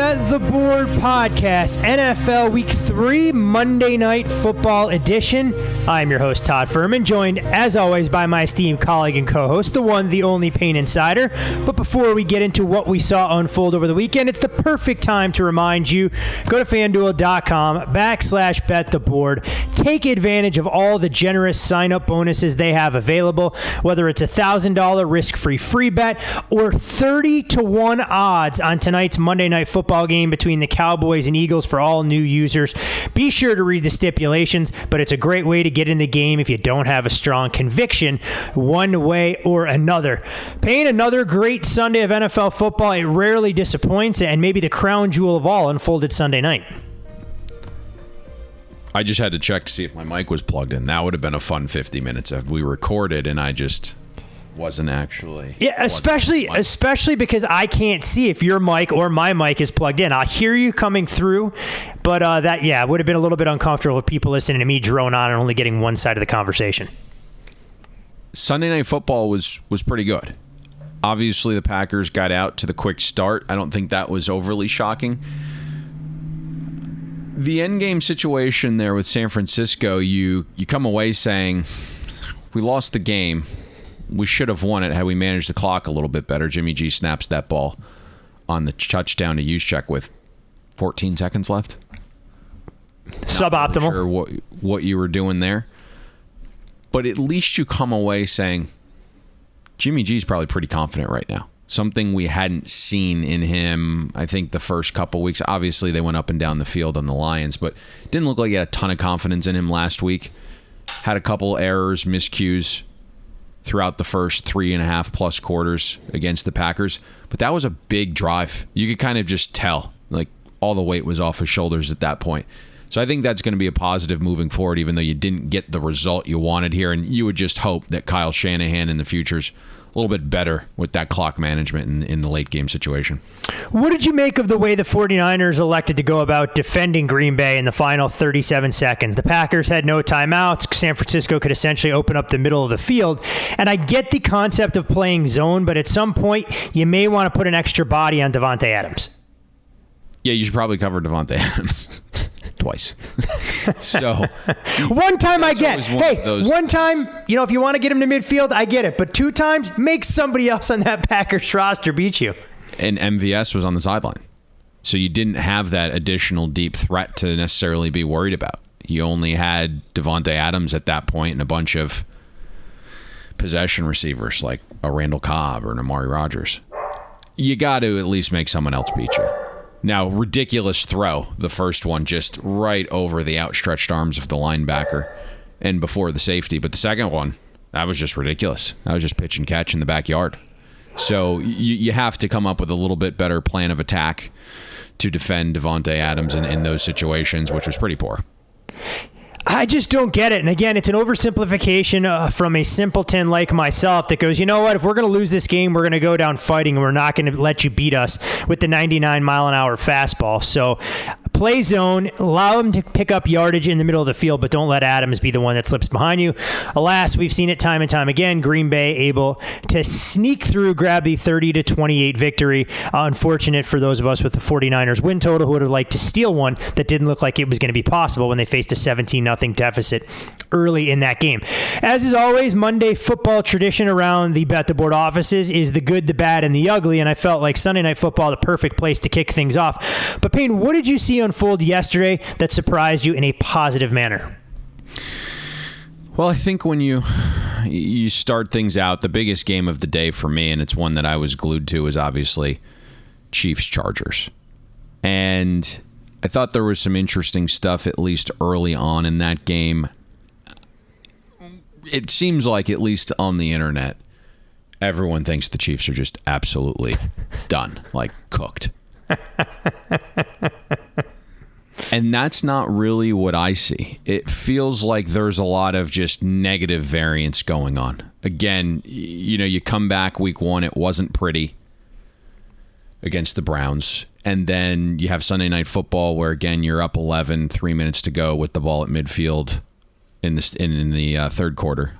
Bet the Board Podcast, NFL Week 3, Monday Night Football Edition. I'm your host, Todd Furman, joined, as always, by my esteemed colleague and co-host, the one, the only Payne Insider. But before we get into what we saw unfold over the weekend, it's the perfect time to remind you, go to FanDuel.com/BetTheBoard. Take advantage of all the generous sign-up bonuses they have available, whether it's $1,000 risk-free free bet or 30-1 odds on tonight's Monday Night Football game between the Cowboys and Eagles for all new users. Be sure to read the stipulations, but it's a great way to get in the game if you don't have a strong conviction one way or another. Payne, another great Sunday of NFL football. It rarely disappoints, and maybe the crown jewel of all unfolded Sunday night. I just had to check to see if my mic was plugged in. That would have been a fun 50 minutes if we recorded and I just wasn't actually. Yeah, especially because I can't see if your mic or my mic is plugged in. I'll hear you coming through, but it would have been a little bit uncomfortable with people listening to me drone on and only getting one side of the conversation. Sunday Night Football was pretty good. Obviously, the Packers got out to the quick start. I don't think that was overly shocking. The endgame situation there with San Francisco, you come away saying, we lost the game. We should have won it had we managed the clock a little bit better. Jimmy G snaps that ball on the touchdown to Juszczyk with 14 seconds left. Suboptimal. Not really sure what you were doing there. But at least you come away saying, Jimmy G's probably pretty confident right now. Something we hadn't seen in him, I think, the first couple weeks. Obviously, they went up and down the field on the Lions, but it didn't look like he had a ton of confidence in him last week. Had a couple errors, miscues throughout the first 3.5 plus quarters against the Packers. But that was a big drive. You could kind of just tell, like, all the weight was off his shoulders at that point. So I think that's going to be a positive moving forward, even though you didn't get the result you wanted here. And you would just hope that Kyle Shanahan in the future's a little bit better with that clock management in the late game situation. What did you make of the way the 49ers elected to go about defending Green Bay in the final 37 seconds? The Packers had no timeouts. San Francisco could essentially open up the middle of the field. And I get the concept of playing zone, but at some point, you may want to put an extra body on Davante Adams. Yeah, you should probably cover Davante Adams. Twice. So one time I get. One time, if you want to get him to midfield, I get it. But 2 times, make somebody else on that Packers roster beat you. And MVS was on the sideline. So you didn't have that additional deep threat to necessarily be worried about. You only had Davante Adams at that point and a bunch of possession receivers like a Randall Cobb or an Amari Rodgers. You got to at least make someone else beat you. Now, ridiculous throw, the first one, just right over the outstretched arms of the linebacker and before the safety. But the second one, that was just ridiculous. That was just pitch and catch in the backyard. So you have to come up with a little bit better plan of attack to defend Davante Adams in those situations, which was pretty poor. I just don't get it. And again, it's an oversimplification from a simpleton like myself that goes, you know what, if we're going to lose this game, we're going to go down fighting and we're not going to let you beat us with the 99-mile-an-hour fastball. So play zone, allow him to pick up yardage in the middle of the field, but don't let Adams be the one that slips behind you. Alas, we've seen it time and time again. Green Bay able to sneak through, grab the 30-28 victory. Unfortunate for those of us with the 49ers win total who would have liked to steal one that didn't look like it was going to be possible when they faced a 17-0 deficit early in that game. As is always, Monday football tradition around the Bet the Board offices is the good, the bad, and the ugly, and I felt like Sunday Night Football the perfect place to kick things off. But Payne, what did you see unfold yesterday that surprised you in a positive manner? Well, I think when you start things out, the biggest game of the day for me, and it's one that I was glued to, is obviously Chiefs-Chargers. And I thought there was some interesting stuff, at least early on in that game. It seems like, at least on the internet, everyone thinks the Chiefs are just absolutely done, like cooked. And that's not really what I see. It feels like there's a lot of just negative variance going on. Again, you come back week 1, it wasn't pretty against the Browns. And then you have Sunday Night Football where, again, you're up 11, 3 minutes to go with the ball at midfield in the third quarter.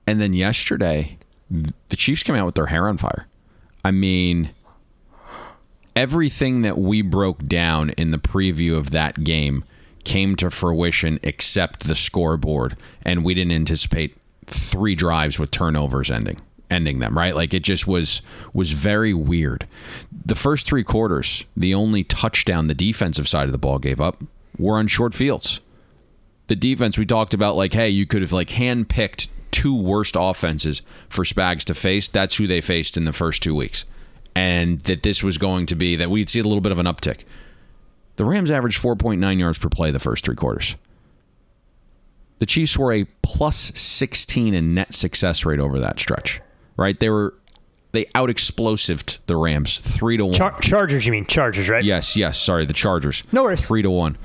And then yesterday, the Chiefs came out with their hair on fire. I mean, everything that we broke down in the preview of that game came to fruition except the scoreboard, and we didn't anticipate 3 drives with turnovers ending them, right? Like, it just was very weird. The first 3 quarters, the only touchdown the defensive side of the ball gave up were on short fields. The defense, we talked about, like, hey, you could have like handpicked 2 worst offenses for Spags to face. That's who they faced in the first 2 weeks. And that this was going to be, that we'd see a little bit of an uptick. The Rams averaged 4.9 yards per play the first 3 quarters. The Chiefs were a plus 16 in net success rate over that stretch, right? They out-explosived the Rams 3-1. Chargers, you mean? Chargers, right? Yes. Sorry, the Chargers. No worries. 3-1.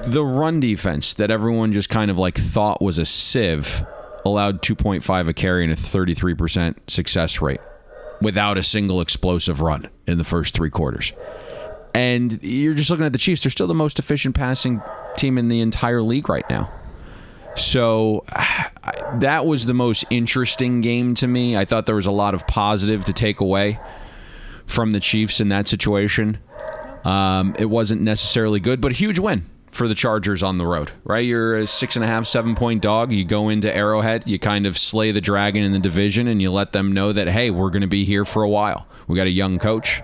The run defense that everyone just kind of like thought was a sieve allowed 2.5 a carry and a 33% success rate without a single explosive run in the first 3 quarters. And you're just looking at the Chiefs. They're still the most efficient passing team in the entire league right now. So that was the most interesting game to me. I thought there was a lot of positive to take away from the Chiefs in that situation. It wasn't necessarily good, but a huge win for the Chargers on the road, right? You're a 6.5, 7-point dog. You go into Arrowhead, you kind of slay the dragon in the division, and you let them know that, hey, we're going to be here for a while. We got a young coach,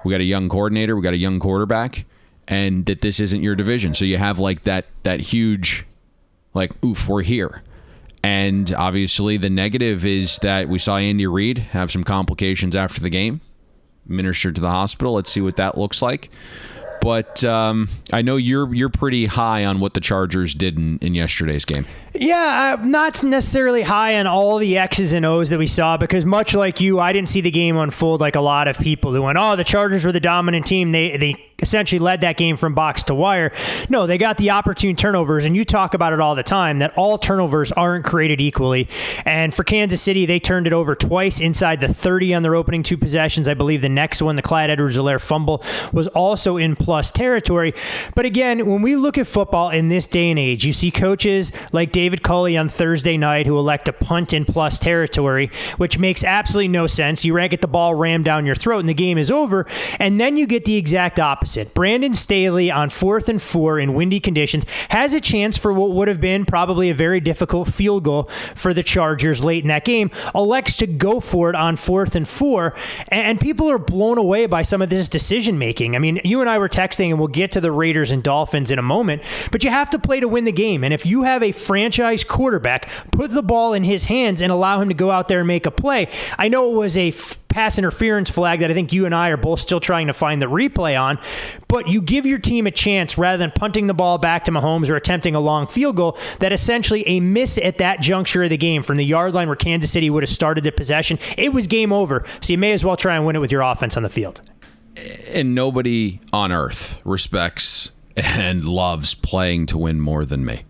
we got a young coordinator, we got a young quarterback, and that this isn't your division. So you have like that huge, like, oof, we're here. And obviously the negative is that we saw Andy Reid have some complications after the game, ministered to the hospital. Let's see what that looks like. But I know you're pretty high on what the Chargers did in yesterday's game. Yeah, I'm not necessarily high on all the X's and O's that we saw because much like you, I didn't see the game unfold like a lot of people who went, oh, the Chargers were the dominant team. They essentially led that game from box to wire. No, they got the opportune turnovers, and you talk about it all the time, that all turnovers aren't created equally. And for Kansas City, they turned it over twice inside the 30 on their opening 2 possessions. I believe the next one, the Clyde Edwards-Helaire fumble, was also in plus territory. But again, when we look at football in this day and age, you see coaches like David Culley on Thursday night who elect to punt in plus territory, which makes absolutely no sense. You get the ball rammed down your throat and the game is over. And then you get the exact opposite. Brandon Staley on 4th and 4 in windy conditions has a chance for what would have been probably a very difficult field goal for the Chargers late in that game, elects to go for it on 4th and 4. And people are blown away by some of this decision making. I mean, you and I were texting, and we'll get to the Raiders and Dolphins in a moment, but you have to play to win the game. And if you have a franchise quarterback, put the ball in his hands and allow him to go out there and make a play. I know it was a pass interference flag that I think you and I are both still trying to find the replay on, but you give your team a chance rather than punting the ball back to Mahomes or attempting a long field goal. That essentially a miss at that juncture of the game from the yard line where Kansas City would have started the possession. It was game over. So you may as well try and win it with your offense on the field. And nobody on earth respects and loves playing to win more than me.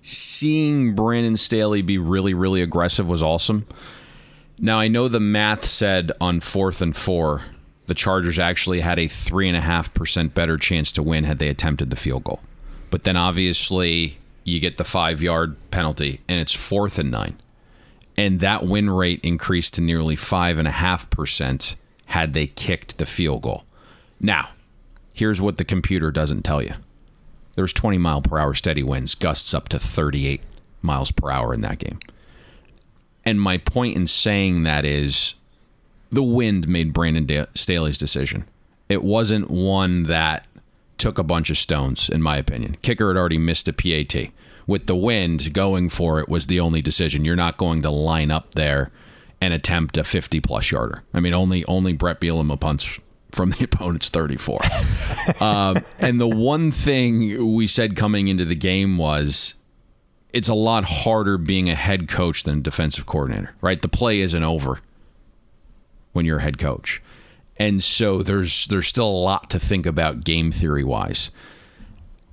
Seeing Brandon Staley be really, really aggressive was awesome. Now, I know the math said on 4th and 4, the Chargers actually had a 3.5% better chance to win had they attempted the field goal. But then obviously you get the 5-yard penalty, and it's 4th and 9. And that win rate increased to nearly 5.5% had they kicked the field goal. Now, here's what the computer doesn't tell you. There's 20-mile-per-hour steady winds, gusts up to 38 miles per hour in that game. And my point in saying that is the wind made Brandon Staley's decision. It wasn't one that took a bunch of stones, in my opinion. Kicker had already missed a PAT. With the wind, going for it was the only decision. You're not going to line up there and attempt a 50-plus yarder. I mean, only Brett Bielema punts from the opponent's 34. And the one thing we said coming into the game was it's a lot harder being a head coach than a defensive coordinator, right? The play isn't over when you're a head coach. And so there's still a lot to think about game theory-wise.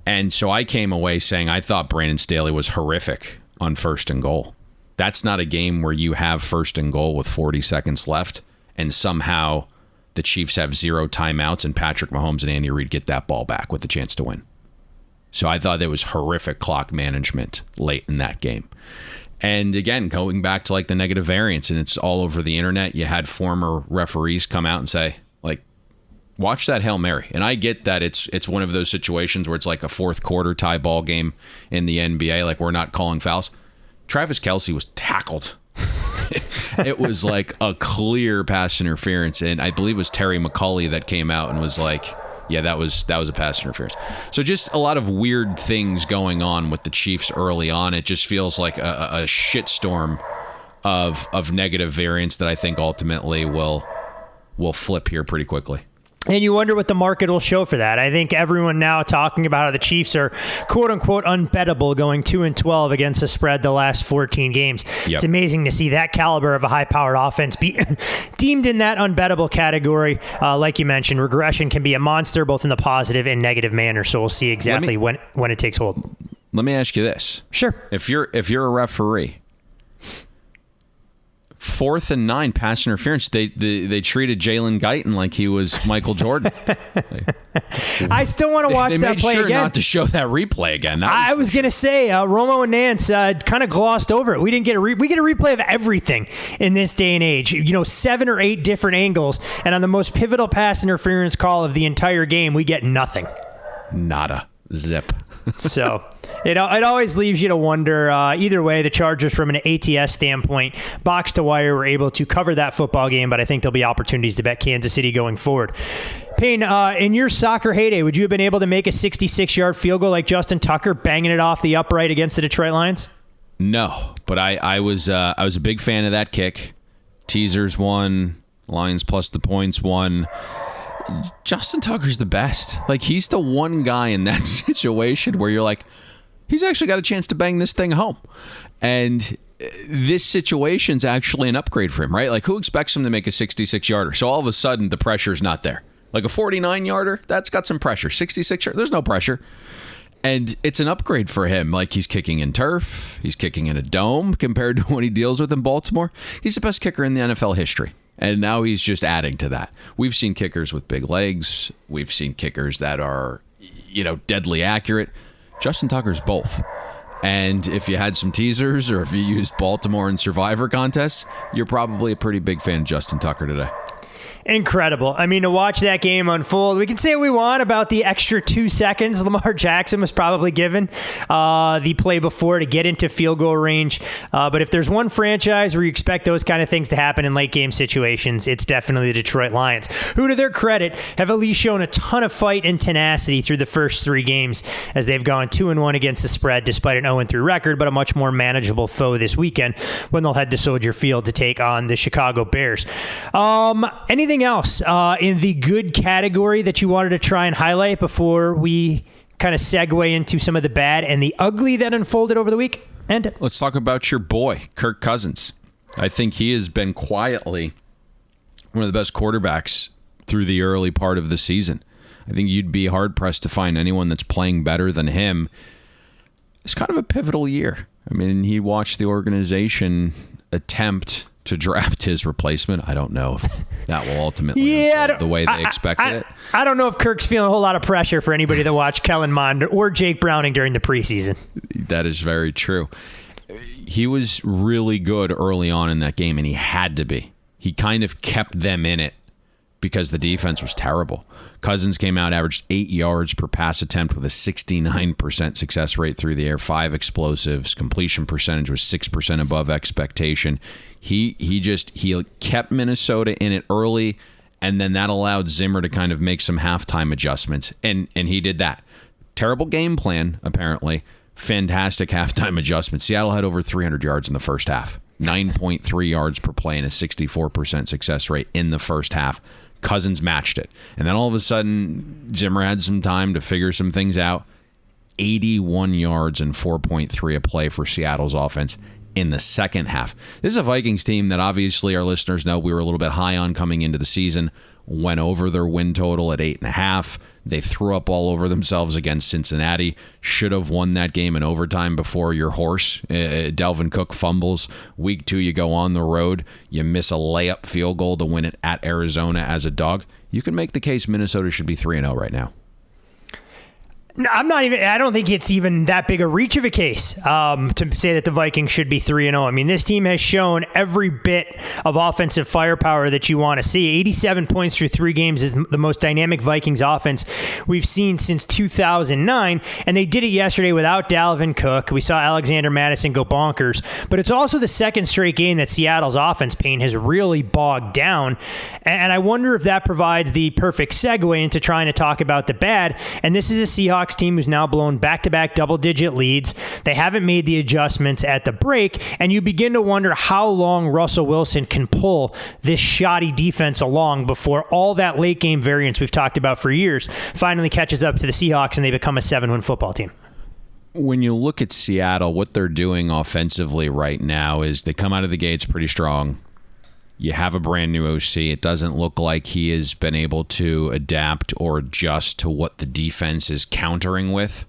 And so I came away saying I thought Brandon Staley was horrific on 1st and goal. That's not a game where you have 1st and goal with 40 seconds left and somehow the Chiefs have 0 timeouts and Patrick Mahomes and Andy Reid get that ball back with the chance to win. So I thought there was horrific clock management late in that game. And again, going back to like the negative variance, and it's all over the internet. You had former referees come out and say, like, watch that Hail Mary. And I get that it's one of those situations where it's like a fourth quarter tie ball game in the NBA. Like, we're not calling fouls. Travis Kelce was tackled. It was like a clear pass interference. And I believe it was Terry McCauley that came out and was like, yeah, that was a pass interference. So just a lot of weird things going on with the Chiefs early on. It just feels like a shitstorm of negative variance that I think ultimately will flip here pretty quickly. And you wonder what the market will show for that. I think everyone now talking about how the Chiefs are quote-unquote unbettable, going 2-12 against the spread the last 14 games. Yep. It's amazing to see that caliber of a high-powered offense be deemed in that unbettable category. Like you mentioned, regression can be a monster both in the positive and negative manner, so we'll see exactly when it takes hold. Let me ask you this. Sure. If you're a referee, 4th and 9 pass interference. They treated Jalen Guyton like he was Michael Jordan. I still want to watch that play again. They made sure again. not to show that replay again. I was going to say Romo and Nance kind of glossed over it. We didn't get we get a replay of everything in this day and age. 7 or 8 different angles, and on the most pivotal pass interference call of the entire game, we get nothing. Nada. Zip. So it always leaves you to wonder. Either way, the Chargers, from an ATS standpoint, box to wire, were able to cover that football game, but I think there'll be opportunities to bet Kansas City going forward. Payne, in your soccer heyday, would you have been able to make a 66-yard field goal like Justin Tucker, banging it off the upright against the Detroit Lions? No, but I was a big fan of that kick. Teasers won, Lions plus the points won. Justin Tucker's the best. Like, he's the one guy in that situation where you're like, he's actually got a chance to bang this thing home. And this situation's actually an upgrade for him, right? Like, who expects him to make a 66-yarder? So all of a sudden, the pressure's not there. Like a 49-yarder, that's got some pressure. 66-yarder, there's no pressure. And it's an upgrade for him. Like, he's kicking in turf. He's kicking in a dome compared to what he deals with in Baltimore. He's the best kicker in the NFL history. And now he's just adding to that. We've seen kickers with big legs. We've seen kickers that are, deadly accurate. Justin Tucker's both. And if you had some teasers or if you used Baltimore in Survivor contests, you're probably a pretty big fan of Justin Tucker today. Incredible. I mean, to watch that game unfold, we can say what we want about the extra 2 seconds Lamar Jackson was probably given the play before to get into field goal range. But if there's one franchise where you expect those kind of things to happen in late game situations, it's definitely the Detroit Lions, who, to their credit, have at least shown a ton of fight and tenacity through the first 3 games as they've gone 2-1 against the spread despite an 0-3 record, but a much more manageable foe this weekend when they'll head to Soldier Field to take on the Chicago Bears. Anything else in the good category that you wanted to try and highlight before we kind of segue into some of the bad and the ugly that unfolded over the week? And let's talk about your boy, Kirk Cousins. I think he has been quietly one of the best quarterbacks through the early part of the season. I think you'd be hard-pressed to find anyone that's playing better than him. It's kind of a pivotal year. I mean, he watched the organization attempt to draft his replacement. I don't know if that will ultimately unfold the way they expected it. I don't know if Kirk's feeling a whole lot of pressure for anybody that watched Kellen Mond or Jake Browning during the preseason. That is very true. He was really good early on in that game, and he had to be. He kind of kept them in it because the defense was terrible. Cousins came out, averaged 8 yards per pass attempt with a 69% success rate through the air, 5 explosives. Completion percentage was 6% above expectation. He kept Minnesota in it early, and then that allowed Zimmer to kind of make some halftime adjustments, and he did that. Terrible game plan, apparently. Fantastic halftime adjustment. Seattle had over 300 yards in the first half. 9.3 yards per play and a 64% success rate in the first half. Cousins matched it. And then all of a sudden, Zimmer had some time to figure some things out. 81 yards and 4.3 a play for Seattle's offense in the second half. This is a Vikings team that obviously our listeners know we were a little bit high on coming into the season. Went over their win total at 8.5. They threw up all over themselves against Cincinnati. Should have won that game in overtime before your horse. Dalvin Cook fumbles. Week 2, you go on the road. You miss a layup field goal to win it at Arizona as a dog. You can make the case Minnesota should be 3-0 right now. No, I don't think it's even that big a reach of a case to say that the Vikings should be 3-0. I mean, this team has shown every bit of offensive firepower that you want to see. 87 points through 3 games is the most dynamic Vikings offense we've seen since 2009, and they did it yesterday without Dalvin Cook. We saw Alexander Mattison go bonkers, but it's also the second straight game that Seattle's offense, Payne, has really bogged down, and I wonder if that provides the perfect segue into trying to talk about the bad, and this is a Seahawks team who's now blown back-to-back double-digit leads. They haven't made the adjustments at the break, and you begin to wonder how long Russell Wilson can pull this shoddy defense along before all that late-game variance we've talked about for years finally catches up to the Seahawks and they become a 7-win football team. When you look at Seattle, what they're doing offensively right now is they come out of the gates pretty strong. You have a brand new OC. It doesn't look like he has been able to adapt or adjust to what the defense is countering with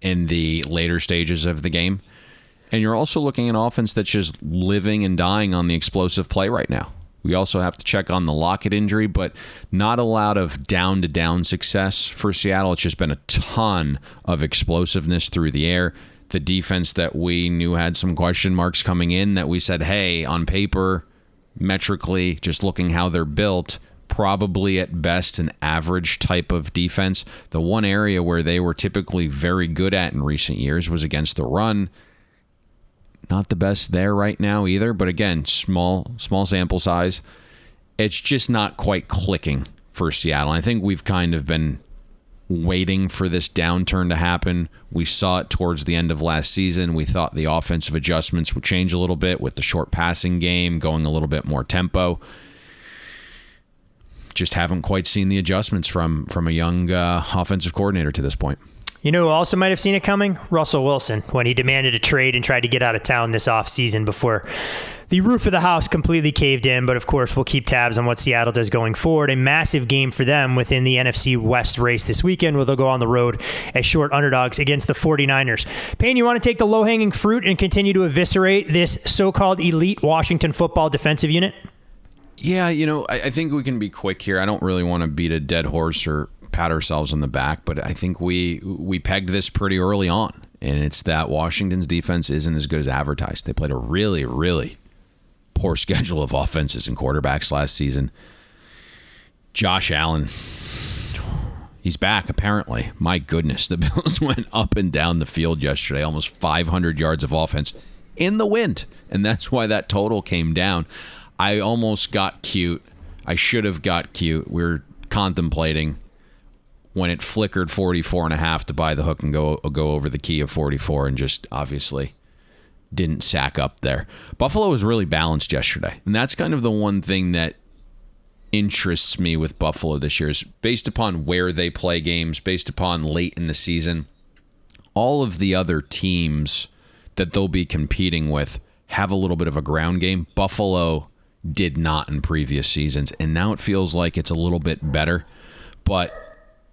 in the later stages of the game. And you're also looking at an offense that's just living and dying on the explosive play right now. We also have to check on the Lockett injury, but not a lot of down-to-down success for Seattle. It's just been a ton of explosiveness through the air. The defense that we knew had some question marks coming in that we said, hey, on paper, metrically, just looking how they're built, probably at best an average type of defense. The one area where they were typically very good at in recent years was against the run. Not the best there right now either, but again, small sample size. It's just not quite clicking for Seattle. I think we've kind of been waiting for this downturn to happen. We saw it towards the end of last season. We thought the offensive adjustments would change a little bit with the short passing game, going a little bit more tempo. Just haven't quite seen the adjustments from a young offensive coordinator to this point. You know who also might have seen it coming? Russell Wilson, when he demanded a trade and tried to get out of town this offseason before the roof of the house completely caved in. But of course, we'll keep tabs on what Seattle does going forward. A massive game for them within the NFC West race this weekend, where they'll go on the road as short underdogs against the 49ers. Payne, you want to take the low-hanging fruit and continue to eviscerate this so-called elite Washington football defensive unit? Yeah, I think we can be quick here. I don't really want to beat a dead horse or pat ourselves on the back, but I think we pegged this pretty early on, and it's that Washington's defense isn't as good as advertised. They played a really, really poor schedule of offenses and quarterbacks last season. Josh Allen, he's back apparently. My goodness, the Bills went up and down the field yesterday, almost 500 yards of offense in the wind, and that's why that total came down. I almost got cute. I should have got cute. We're contemplating when it flickered 44.5 to buy the hook and go over the key of 44, and just obviously didn't sack up there. Buffalo was really balanced yesterday, and that's kind of the one thing that interests me with Buffalo this year is based upon where they play games, based upon late in the season. All of the other teams that they'll be competing with have a little bit of a ground game. Buffalo did not in previous seasons, and now it feels like it's a little bit better, but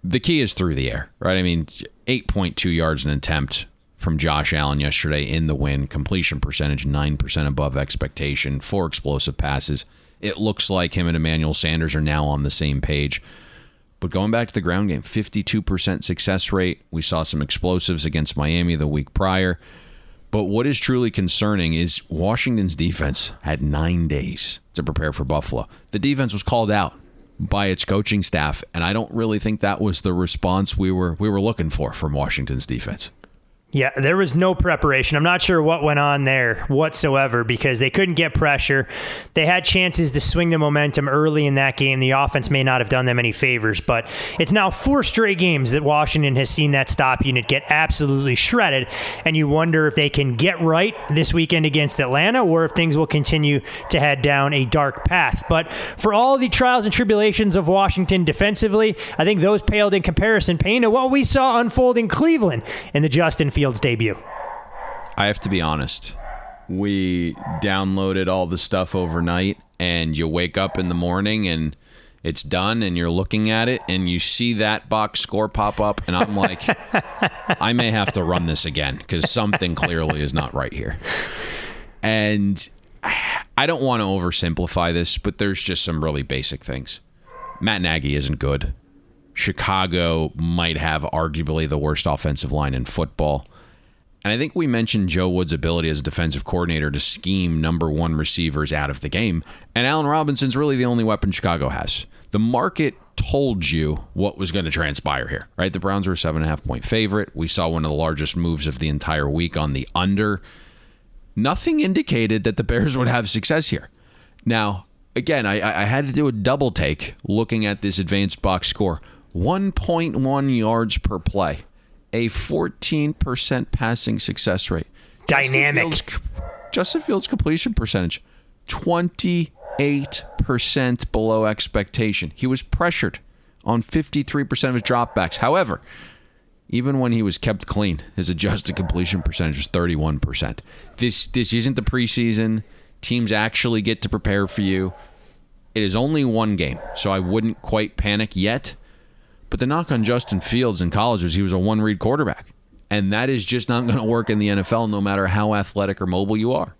the key is through the air, right? I mean, 8.2 yards an attempt from Josh Allen yesterday in the win. Completion percentage 9% above expectation. 4 explosive passes. It looks like him and Emmanuel Sanders are now on the same page. But going back to the ground game, 52% success rate. We saw some explosives against Miami the week prior. But what is truly concerning is Washington's defense had 9 days to prepare for Buffalo. The defense was called out by its coaching staff, and I don't really think that was the response we were looking for from Washington's defense. Yeah, there was no preparation. I'm not sure what went on there whatsoever because they couldn't get pressure. They had chances to swing the momentum early in that game. The offense may not have done them any favors, but it's now 4 straight games that Washington has seen that stop unit get absolutely shredded, and you wonder if they can get right this weekend against Atlanta or if things will continue to head down a dark path. But for all the trials and tribulations of Washington defensively, I think those paled in comparison, Payne, to what we saw unfold in Cleveland in the Justin Fields debut. I have to be honest. We downloaded all the stuff overnight, and you wake up in the morning and it's done, and you're looking at it, and you see that box score pop up, and I'm like, I may have to run this again because something clearly is not right here. And I don't want to oversimplify this, but there's just some really basic things. Matt Nagy isn't good. Chicago might have arguably the worst offensive line in football. And I think we mentioned Joe Wood's ability as a defensive coordinator to scheme number one receivers out of the game. And Allen Robinson's really the only weapon Chicago has. The market told you what was going to transpire here, right? The Browns were a 7.5-point favorite. We saw one of the largest moves of the entire week on the under. Nothing indicated that the Bears would have success here. Now, again, I had to do a double take looking at this advanced box score. 1.1 yards per play. A 14% passing success rate. Dynamic. Justin Fields' completion percentage, 28% below expectation. He was pressured on 53% of his dropbacks. However, even when he was kept clean, his adjusted completion percentage was 31%. This isn't the preseason. Teams actually get to prepare for you. It is only one game, so I wouldn't quite panic yet. But the knock on Justin Fields in college was he was a one-read quarterback. And that is just not going to work in the NFL no matter how athletic or mobile you are.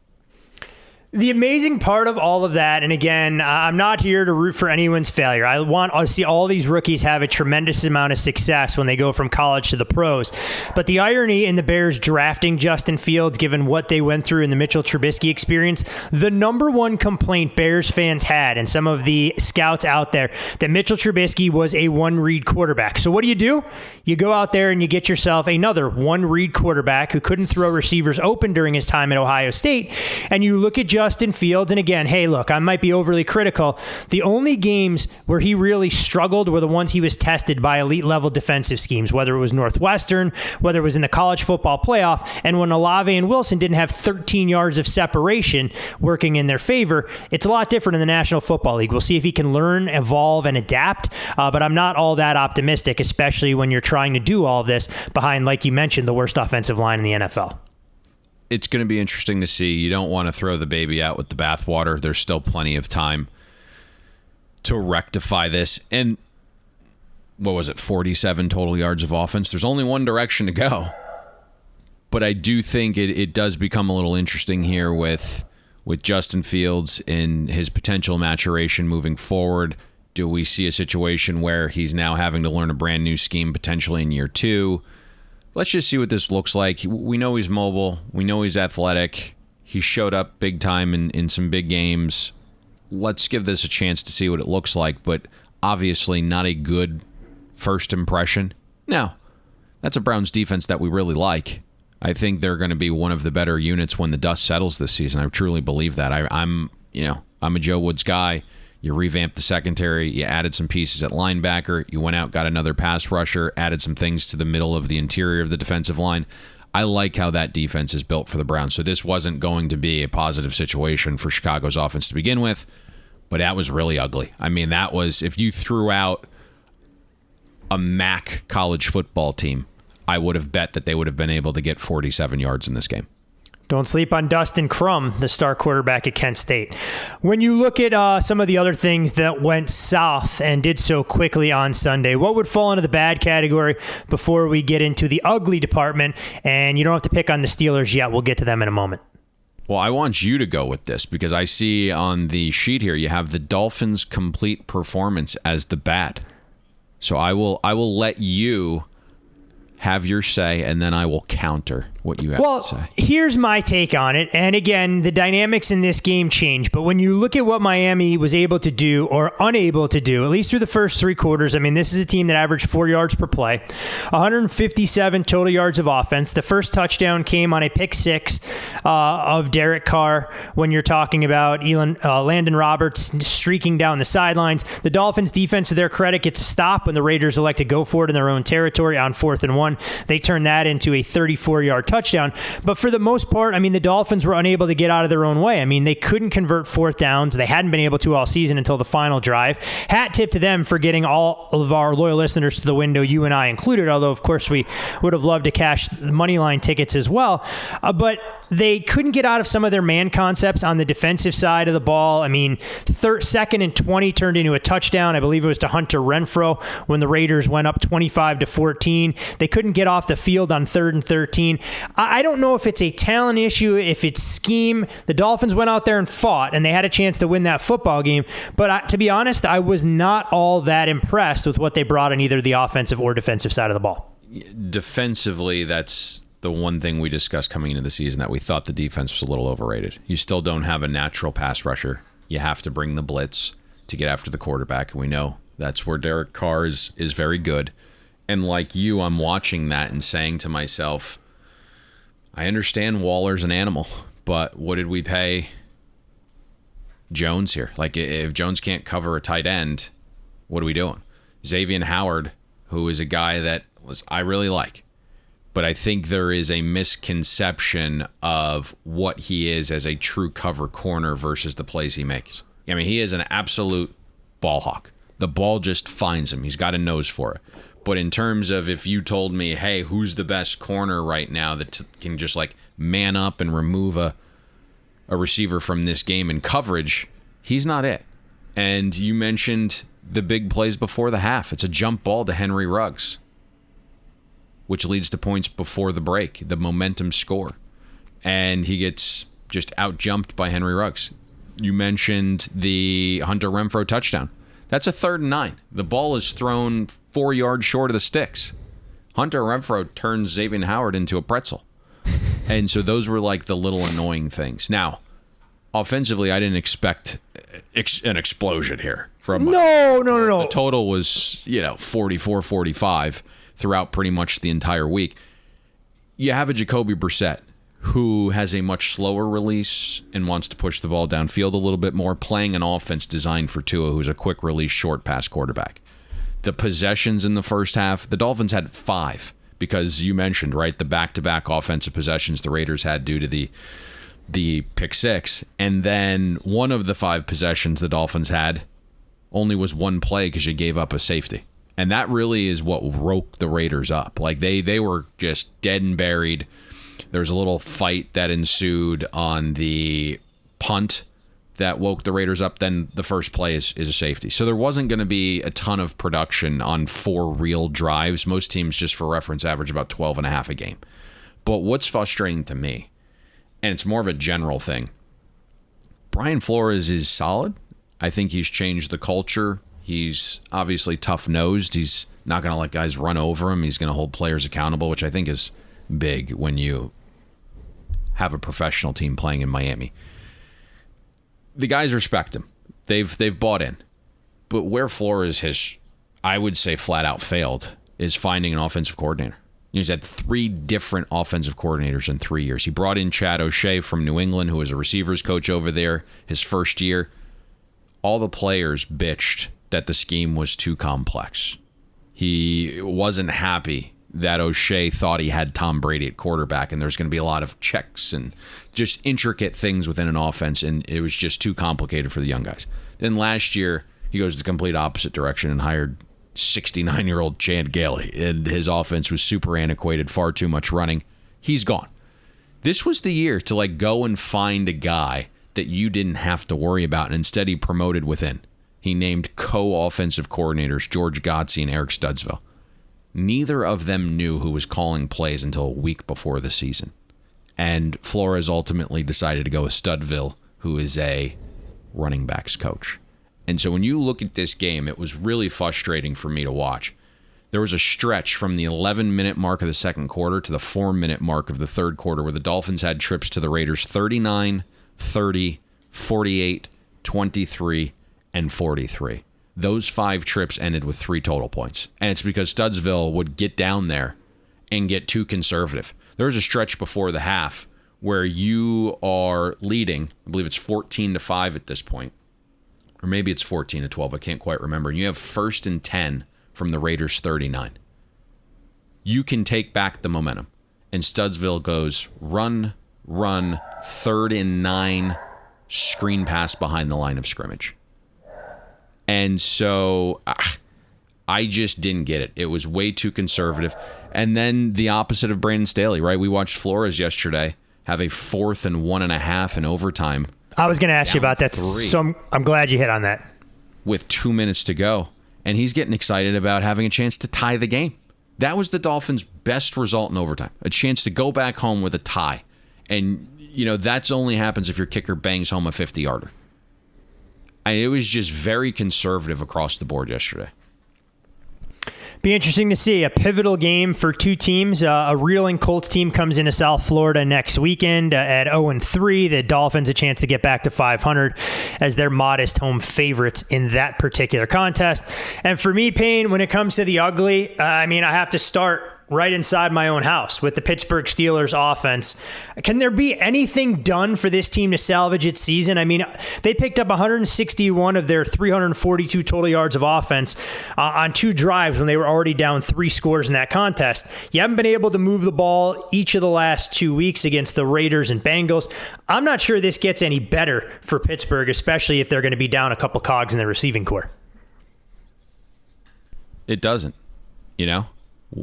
The amazing part of all of that, and again, I'm not here to root for anyone's failure. I want to see all these rookies have a tremendous amount of success when they go from college to the pros. But the irony in the Bears drafting Justin Fields, given what they went through in the Mitchell Trubisky experience, the number one complaint Bears fans had, and some of the scouts out there, that Mitchell Trubisky was a one-read quarterback. So what do? You go out there and you get yourself another one-read quarterback who couldn't throw receivers open during his time at Ohio State, and you look at Justin Fields, and again, hey, look, I might be overly critical. The only games where he really struggled were the ones he was tested by elite-level defensive schemes, whether it was Northwestern, whether it was in the college football playoff, and when Olave and Wilson didn't have 13 yards of separation working in their favor. It's a lot different in the National Football League. We'll see if he can learn, evolve, and adapt, but I'm not all that optimistic, especially when you're trying to do all of this behind, like you mentioned, the worst offensive line in the NFL. It's going to be interesting to see. You don't want to throw the baby out with the bathwater. There's still plenty of time to rectify this. And what was it, 47 total yards of offense? There's only one direction to go. But I do think it does become a little interesting here with Justin Fields and his potential maturation moving forward. Do we see a situation where he's now having to learn a brand new scheme potentially in year two? Let's just see what this looks like. We know he's mobile. We know he's athletic. He showed up big time in some big games. Let's give this a chance to see what it looks like, but obviously not a good first impression. Now, that's a Browns defense that we really like. I think they're going to be one of the better units when the dust settles this season. I truly believe that. I'm a Joe Woods guy. You revamped the secondary. You added some pieces at linebacker. You went out, got another pass rusher, added some things to the middle of the interior of the defensive line. I like how that defense is built for the Browns. So this wasn't going to be a positive situation for Chicago's offense to begin with, but that was really ugly. I mean, that was, if you threw out a MAC college football team, I would have bet that they would have been able to get 47 yards in this game. Don't sleep on Dustin Crum, the star quarterback at Kent State. When you look at some of the other things that went south and did so quickly on Sunday, what would fall into the bad category before we get into the ugly department? And you don't have to pick on the Steelers yet. We'll get to them in a moment. Well, I want you to go with this because I see on the sheet here you have the Dolphins' complete performance as the bad. So I will let you have your say, and then I will counter what you have to say. Well, here's my take on it. And again, the dynamics in this game change. But when you look at what Miami was able to do or unable to do, at least through the first three quarters, I mean, this is a team that averaged 4 yards per play, 157 total yards of offense. The first touchdown came on a pick six of Derek Carr when you're talking about Landon Roberts streaking down the sidelines. The Dolphins defense, to their credit, gets a stop when the Raiders elect to go for it in their own territory on 4th and 1. They turned that into a 34-yard touchdown. But for the most part, I mean, the Dolphins were unable to get out of their own way. I mean, they couldn't convert fourth downs. They hadn't been able to all season until the final drive. Hat tip to them for getting all of our loyal listeners to the window, you and I included, although, of course, we would have loved to cash the money line tickets as well. But They couldn't get out of some of their man concepts on the defensive side of the ball. I mean, second and 20 turned into a touchdown. I believe it was to Hunter Renfrow when the Raiders went up 25-14. They couldn't get off the field on 3rd and 13. I don't know if it's a talent issue, if it's scheme. The Dolphins went out there and fought, and they had a chance to win that football game. But to be honest, I was not all that impressed with what they brought on either the offensive or defensive side of the ball. Defensively, that's the one thing we discussed coming into the season, that we thought the defense was a little overrated. You still don't have a natural pass rusher. You have to bring the blitz to get after the quarterback, and we know that's where Derek Carr is very good. And like you, I'm watching that and saying to myself, I understand Waller's an animal, but what did we pay Jones here? Like, if Jones can't cover a tight end, what are we doing? Xavier Howard, who is a guy that I really like, but I think there is a misconception of what he is as a true cover corner versus the plays he makes. I mean, he is an absolute ball hawk. The ball just finds him. He's got a nose for it. But in terms of, if you told me, hey, who's the best corner right now that can just like man up and remove a receiver from this game in coverage, he's not it. And you mentioned the big plays before the half. It's a jump ball to Henry Ruggs, which leads to points before the break, the momentum score. And he gets just out-jumped by Henry Ruggs. You mentioned the Hunter Renfrow touchdown. That's a 3rd and 9. The ball is thrown 4 yards short of the sticks. Hunter Renfrow turns Xavier Howard into a pretzel. And so those were like the little annoying things. Now, offensively, I didn't expect an explosion here. No. The total was, 44-45 throughout pretty much the entire week. You have a Jacoby Brissett who has a much slower release and wants to push the ball downfield a little bit more, playing an offense designed for Tua, who's a quick release, short pass quarterback. The possessions in the first half, the Dolphins had 5 because you mentioned, right, the back-to-back offensive possessions the Raiders had due to the pick 6. And then one of the 5 possessions the Dolphins had only was one play because you gave up a safety. And that really is what woke the Raiders up. Like, they were just dead and buried. There was a little fight that ensued on the punt that woke the Raiders up. Then the first play is a safety. So there wasn't going to be a ton of production on 4 real drives. Most teams, just for reference, average about 12 and a half a game. But what's frustrating to me, and it's more of a general thing, Brian Flores is solid. I think he's changed the culture. He's obviously tough-nosed. He's not going to let guys run over him. He's going to hold players accountable, which I think is big when you have a professional team playing in Miami. The guys respect him. They've bought in. But where Flores has, I would say, flat out failed is finding an offensive coordinator. He's had 3 different offensive coordinators in 3 years. He brought in Chad O'Shea from New England, who was a receivers coach over there his first year. All the players bitched that the scheme was too complex. He wasn't happy that O'Shea thought he had Tom Brady at quarterback, and there's going to be a lot of checks and just intricate things within an offense, and it was just too complicated for the young guys. Then last year, he goes the complete opposite direction and hired 69-year-old Chad Gailey, and his offense was super antiquated, far too much running. He's gone. This was the year to go and find a guy that you didn't have to worry about, and instead he promoted within. He named co-offensive coordinators George Godsey and Eric Studsville. Neither of them knew who was calling plays until a week before the season. And Flores ultimately decided to go with Studville, who is a running backs coach. And so when you look at this game, it was really frustrating for me to watch. There was a stretch from the 11-minute mark of the second quarter to the 4-minute mark of the third quarter where the Dolphins had trips to the Raiders 39, 30, 48, 23, and 43. Those 5 trips ended with 3 total points. And it's because Studsville would get down there and get too conservative. There was a stretch before the half where you are leading, I believe it's 14-5 at this point, or maybe it's 14-12, I can't quite remember. And you have 1st and 10 from the Raiders 39. You can take back the momentum. And Studsville goes run, 3rd and 9, screen pass behind the line of scrimmage. And so I just didn't get it. It was way too conservative. And then the opposite of Brandon Staley, right? We watched Flores yesterday have a 4th and 1.5 in overtime. I was going to ask you about that, 3. so I'm glad you hit on that. With 2 minutes to go, and he's getting excited about having a chance to tie the game. That was the Dolphins' best result in overtime, a chance to go back home with a tie. And, that's only happens if your kicker bangs home a 50-yarder. It was just very conservative across the board yesterday. Be interesting to see a pivotal game for two teams. A reeling Colts team comes into South Florida next weekend at 0-3. The Dolphins a chance to get back to 500 as their modest home favorites in that particular contest. And for me, Payne, when it comes to the ugly, I have to start right inside my own house with the Pittsburgh Steelers offense. Can there be anything done for this team to salvage its season? They picked up 161 of their 342 total yards of offense on 2 drives when they were already down 3 scores in that contest. You haven't been able to move the ball each of the last 2 weeks against the Raiders and Bengals. I'm not sure this gets any better for Pittsburgh, especially if they're going to be down a couple cogs in the receiving core. It doesn't,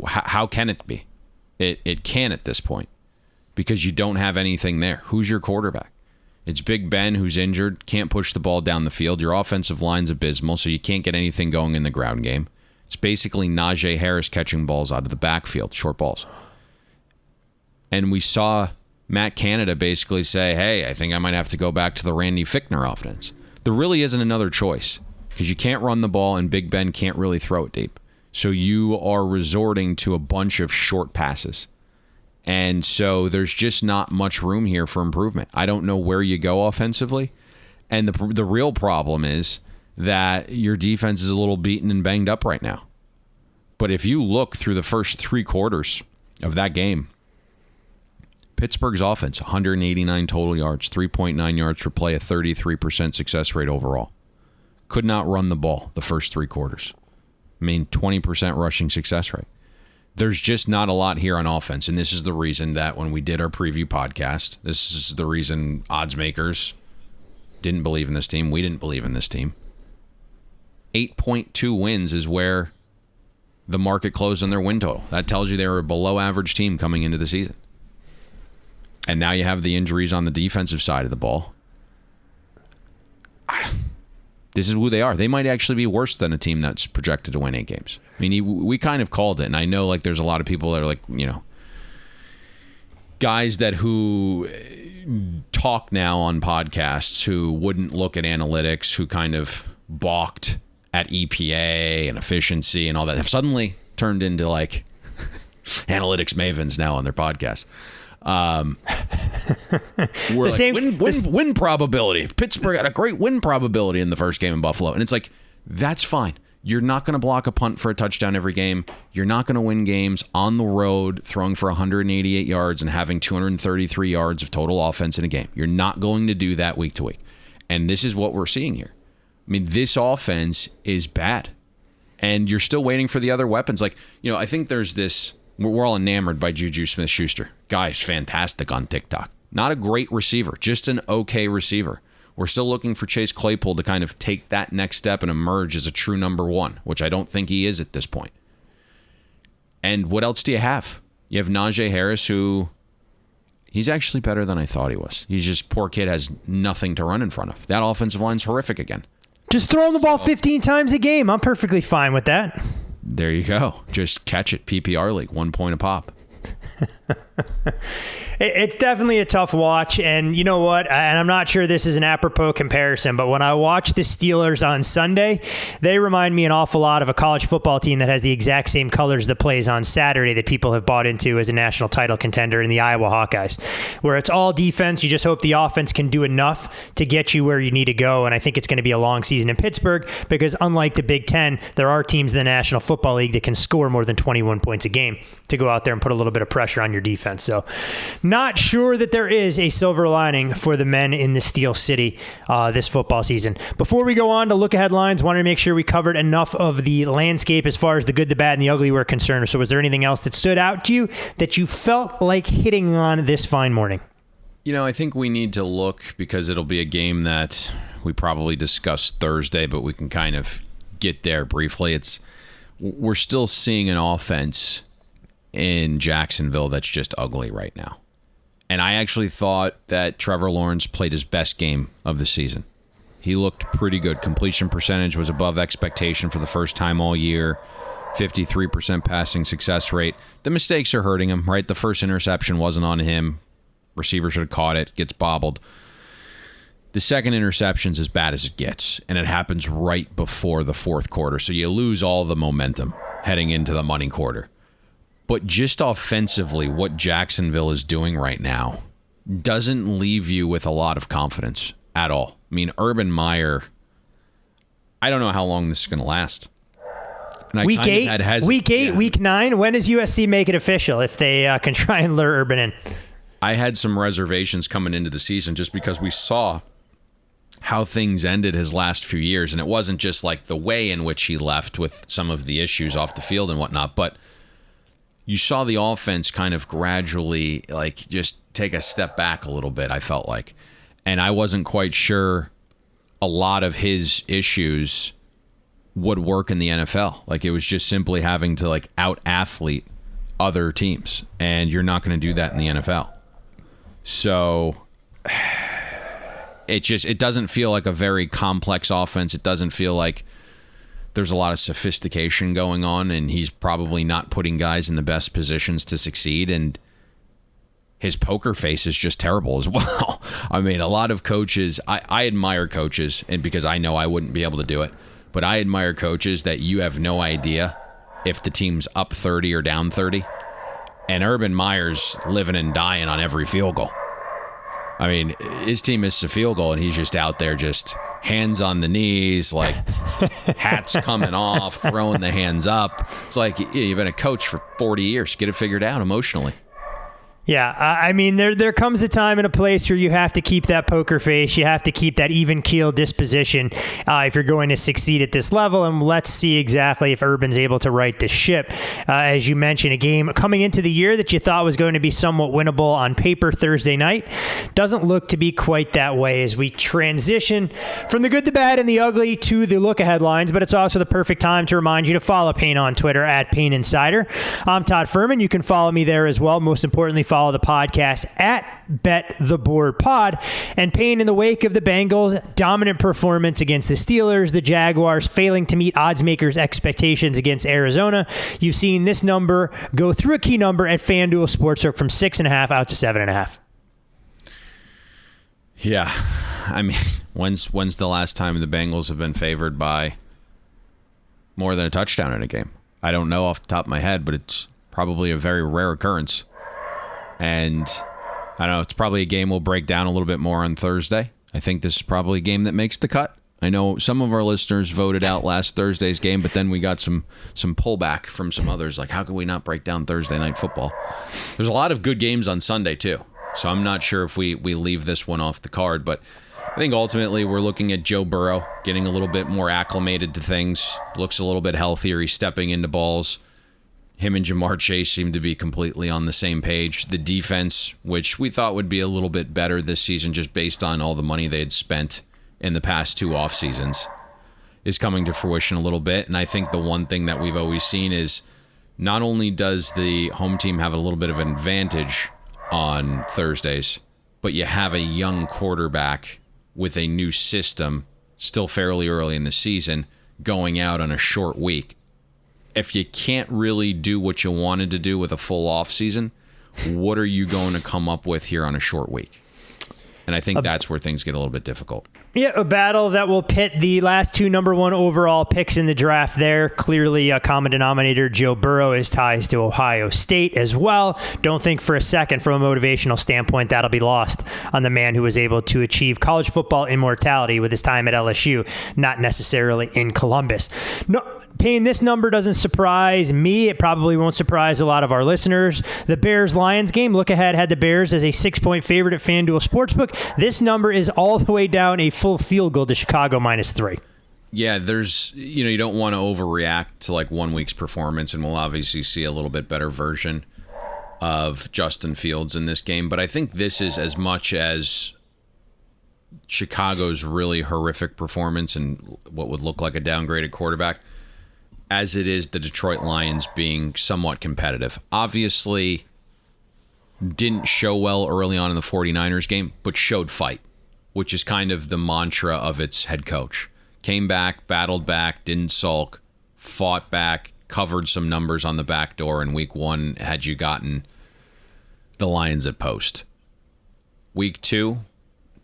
How can it be? It can at this point because you don't have anything there. Who's your quarterback? It's Big Ben, who's injured, can't push the ball down the field. Your offensive line's abysmal, so you can't get anything going in the ground game. It's basically Najee Harris catching balls out of the backfield, short balls. And we saw Matt Canada basically say, hey, I think I might have to go back to the Randy Fichtner offense. There really isn't another choice because you can't run the ball and Big Ben can't really throw it deep. So you are resorting to a bunch of short passes. And so there's just not much room here for improvement. I don't know where you go offensively. And the real problem is that your defense is a little beaten and banged up right now. But if you look through the first 3 quarters of that game, Pittsburgh's offense, 189 total yards, 3.9 yards per play, a 33% success rate overall. Could not run the ball the first 3 quarters. 20% rushing success rate. There's just not a lot here on offense. And this is the reason that when we did our preview podcast, this is the reason odds makers didn't believe in this team. We didn't believe in this team. 8.2 wins is where the market closed on their win total. That tells you they were a below average team coming into the season. And now you have the injuries on the defensive side of the ball. This is who they are. They might actually be worse than a team that's projected to win 8 games. We kind of called it, and I know there's a lot of people that are guys who talk now on podcasts who wouldn't look at analytics, who kind of balked at EPA and efficiency and all that, have suddenly turned into analytics mavens now on their podcasts. We're win probability. Pittsburgh had a great win probability in the first game in Buffalo. And it's that's fine. You're not going to block a punt for a touchdown every game. You're not going to win games on the road throwing for 188 yards and having 233 yards of total offense in a game. You're not going to do that week to week. And this is what we're seeing here. This offense is bad. And you're still waiting for the other weapons. I think there's this... We're all enamored by Juju Smith-Schuster. Guy's fantastic on TikTok. Not a great receiver, just an okay receiver. We're still looking for Chase Claypool to kind of take that next step and emerge as a true number 1, which I don't think he is at this point. And what else do you have? You have Najee Harris, who he's actually better than I thought he was. He's just, poor kid has nothing to run in front of. That offensive line's horrific again. Just throw him the ball 15 times a game. I'm perfectly fine with that. There you go. Just catch it. PPR league, 1 point a pop. It's definitely a tough watch, and you know what? And I'm not sure this is an apropos comparison, but when I watch the Steelers on Sunday, they remind me an awful lot of a college football team that has the exact same colors that plays on Saturday that people have bought into as a national title contender in the Iowa Hawkeyes, where it's all defense. You just hope the offense can do enough to get you where you need to go, and I think it's going to be a long season in Pittsburgh because unlike the Big Ten, there are teams in the National Football League that can score more than 21 points a game to go out there and put a little bit of pressure on your defense. So not sure that there is a silver lining for the men in the Steel City this football season. Before we go on to look ahead lines, wanted to make sure we covered enough of the landscape as far as the good, the bad, and the ugly were concerned. So was there anything else that stood out to you that you felt like hitting on this fine morning? I think we need to look because it'll be a game that we probably discuss Thursday, but we can kind of get there briefly. We're still seeing an offense in Jacksonville that's just ugly right now. And I actually thought that Trevor Lawrence played his best game of the season. He looked pretty good. Completion percentage was above expectation for the first time all year. 53% passing success rate. The mistakes are hurting him, right? The first interception wasn't on him. Receiver should have caught it. Gets bobbled. The second interception's as bad as it gets, and it happens right before the fourth quarter. So you lose all the momentum heading into the money quarter. But just offensively, what Jacksonville is doing right now doesn't leave you with a lot of confidence at all. I mean, Urban Meyer, I don't know how long this is going to last. And week 8, week 9. When does USC make it official if they can try and lure Urban in? I had some reservations coming into the season just because we saw how things ended his last few years. And it wasn't just like the way in which he left with some of the issues off the field and whatnot, but you saw the offense kind of gradually like just take a step back a little bit, I felt like. And I wasn't quite sure a lot of his issues would work in the NFL. Like it was just simply having to like out-athlete other teams. And you're not going to do that in the NFL. So it doesn't feel like a very complex offense. It doesn't feel like there's a lot of sophistication going on, and he's probably not putting guys in the best positions to succeed. And his poker face is just terrible as well. I mean, a lot of coaches, I admire coaches, and because I know I wouldn't be able to do it, but I admire coaches that you have no idea if the team's up 30 or down 30. And Urban Meyer's living and dying on every field goal. I mean, his team missed a field goal, and he's just out there just hands on the knees, like hats coming off, throwing the hands up. It's like you've been a coach for 40 years. Get it figured out emotionally. Yeah, I mean, there comes a time and a place where you have to keep that poker face. You have to keep that even keel disposition if you're going to succeed at this level. And let's see exactly if Urban's able to right the ship. As you mentioned, a game coming into the year that you thought was going to be somewhat winnable on paper Thursday night doesn't look to be quite that way as we transition from the good, the bad, and the ugly to the look-ahead lines. But it's also the perfect time to remind you to follow Payne on Twitter at Payne Insider. I'm Todd Furman. You can follow me there as well. Most importantly, follow the podcast at Bet the Board Pod. And Payne, in the wake of the Bengals' dominant performance against the Steelers, the Jaguars failing to meet odds makers' expectations against Arizona, you've seen this number go through a key number at FanDuel Sportsbook from 6.5 out to 7.5. Yeah, I mean, when's the last time the Bengals have been favored by more than a touchdown in a game? I don't know off the top of my head, but it's probably a very rare occurrence. And I don't know, it's probably a game we'll break down a little bit more on Thursday. I think this is probably a game that makes the cut. I know some of our listeners voted out last Thursday's game, but then we got some pullback from some others. Like, how can we not break down Thursday night football? There's a lot of good games on Sunday, too. So I'm not sure if we leave this one off the card. But I think ultimately we're looking at Joe Burrow getting a little bit more acclimated to things. Looks a little bit healthier. He's stepping into balls. Him and Jamar Chase seem to be completely on the same page. The defense, which we thought would be a little bit better this season just based on all the money they had spent in the past 2 off seasons, is coming to fruition a little bit. And I think the one thing that we've always seen is not only does the home team have a little bit of an advantage on Thursdays, but you have a young quarterback with a new system still fairly early in the season going out on a short week. If you can't really do what you wanted to do with a full off season, what are you going to come up with here on a short week? And I think that's where things get a little bit difficult. Yeah, a battle that will pit the last 2 number 1 overall picks in the draft there. Clearly a common denominator. Joe Burrow has ties to Ohio State as well. Don't think for a second from a motivational standpoint that'll be lost on the man who was able to achieve college football immortality with his time at LSU, not necessarily in Columbus. No, Payne, this number doesn't surprise me. It probably won't surprise a lot of our listeners. The Bears-Lions game, look ahead, had the Bears as a 6-point favorite at FanDuel Sportsbook. This number is all the way down a full field goal to Chicago -3. Yeah, there's, you don't want to overreact to like 1 week's performance, and we'll obviously see a little bit better version of Justin Fields in this game. But I think this is as much as Chicago's really horrific performance and what would look like a downgraded quarterback as it is the Detroit Lions being somewhat competitive. Obviously, didn't show well early on in the 49ers game, but showed fight, which is kind of the mantra of its head coach. Came back, battled back, didn't sulk, fought back, covered some numbers on the back door in week 1 had you gotten the Lions at post. Week 2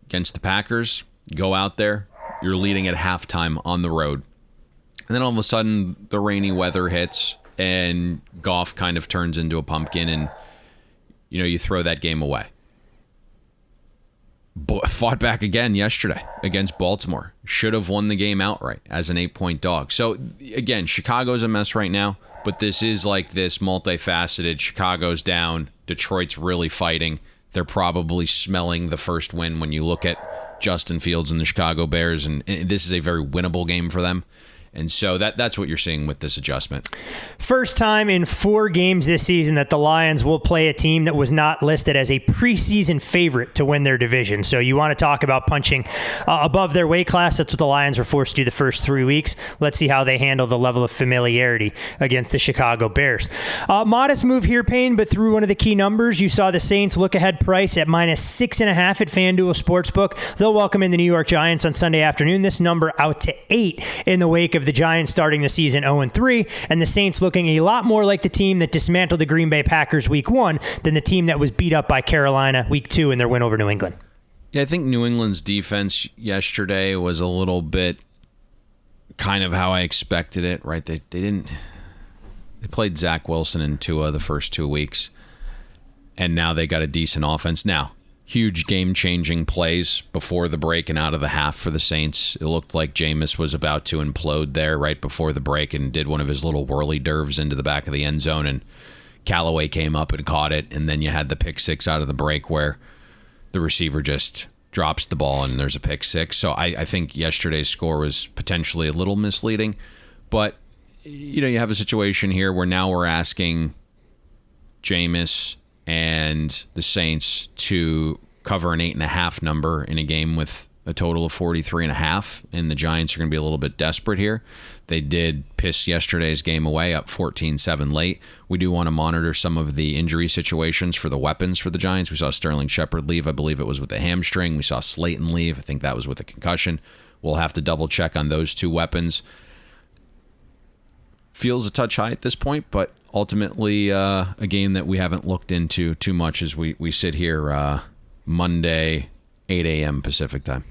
against the Packers, go out there, you're leading at halftime on the road. And then all of a sudden, the rainy weather hits and Goff kind of turns into a pumpkin and, you throw that game away. Fought back again yesterday against Baltimore. Should have won the game outright as an 8-point dog. So, again, Chicago's a mess right now, but this is like this multifaceted. Chicago's down. Detroit's really fighting. They're probably smelling the first win when you look at Justin Fields and the Chicago Bears, and this is a very winnable game for them. And so that's what you're seeing with this adjustment. First time in 4 games this season that the Lions will play a team that was not listed as a preseason favorite to win their division. So you want to talk about punching above their weight class. That's what the Lions were forced to do the first 3 weeks. Let's see how they handle the level of familiarity against the Chicago Bears. Modest move here, Payne, but through one of the key numbers, you saw the Saints look-ahead price at -6.5 at FanDuel Sportsbook. They'll welcome in the New York Giants on Sunday afternoon. This number out to 8 in the wake of the Giants starting the season 0-3, and the Saints looking a lot more like the team that dismantled the Green Bay Packers week 1 than the team that was beat up by Carolina week 2 in their win over New England. Yeah, I think New England's defense yesterday was a little bit kind of how I expected it, right? They played Zach Wilson and Tua the first 2 weeks, and now they got a decent offense. Now, huge game-changing plays before the break and out of the half for the Saints. It looked like Jameis was about to implode there right before the break and did one of his little whirly derves into the back of the end zone, and Callaway came up and caught it, and then you had the pick six out of the break where the receiver just drops the ball and there's a pick six. So I think yesterday's score was potentially a little misleading, but you have a situation here where now we're asking Jameis and the Saints to cover an 8.5 number in a game with a total of 43.5, and the Giants are going to be a little bit desperate here. They did piss yesterday's game away, up 14-7 late. We do want to monitor some of the injury situations for the weapons for the Giants. We saw Sterling Shepard leave. I believe it was with a hamstring. We saw Slayton leave. I think that was with a concussion. We'll have to double check on those 2 weapons. Feels a touch high at this point, but ultimately a game that we haven't looked into too much as we sit here Monday, 8 a.m. Pacific time.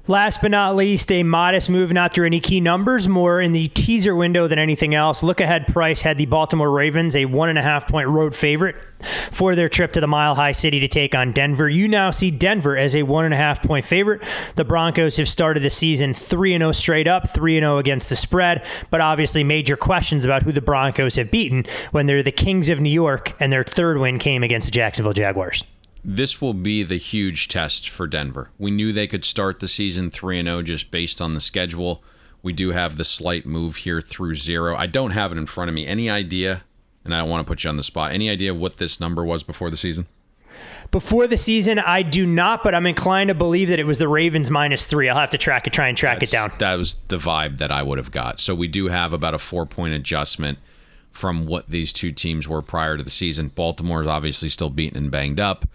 Last but not least, a modest move, not through any key numbers, more in the teaser window than anything else. Look-ahead price had the Baltimore Ravens a 1.5-point road favorite for their trip to the Mile High City to take on Denver. You now see Denver as a 1.5-point favorite. The Broncos have started the season 3-0 straight up, 3-0 against the spread, but obviously major questions about who the Broncos have beaten when they're the Kings of New York and their third win came against the Jacksonville Jaguars. This will be the huge test for Denver. We knew they could start the season 3-0 just based on the schedule. We do have the slight move here through 0. I don't have it in front of me. Any idea, and I don't want to put you on the spot, any idea what this number was before the season? Before the season, I do not, but I'm inclined to believe that it was the Ravens -3. I'll have to try and track it down. That was the vibe that I would have got. So we do have about a 4-point adjustment from what these two teams were prior to the season. Baltimore is obviously still beaten and banged up.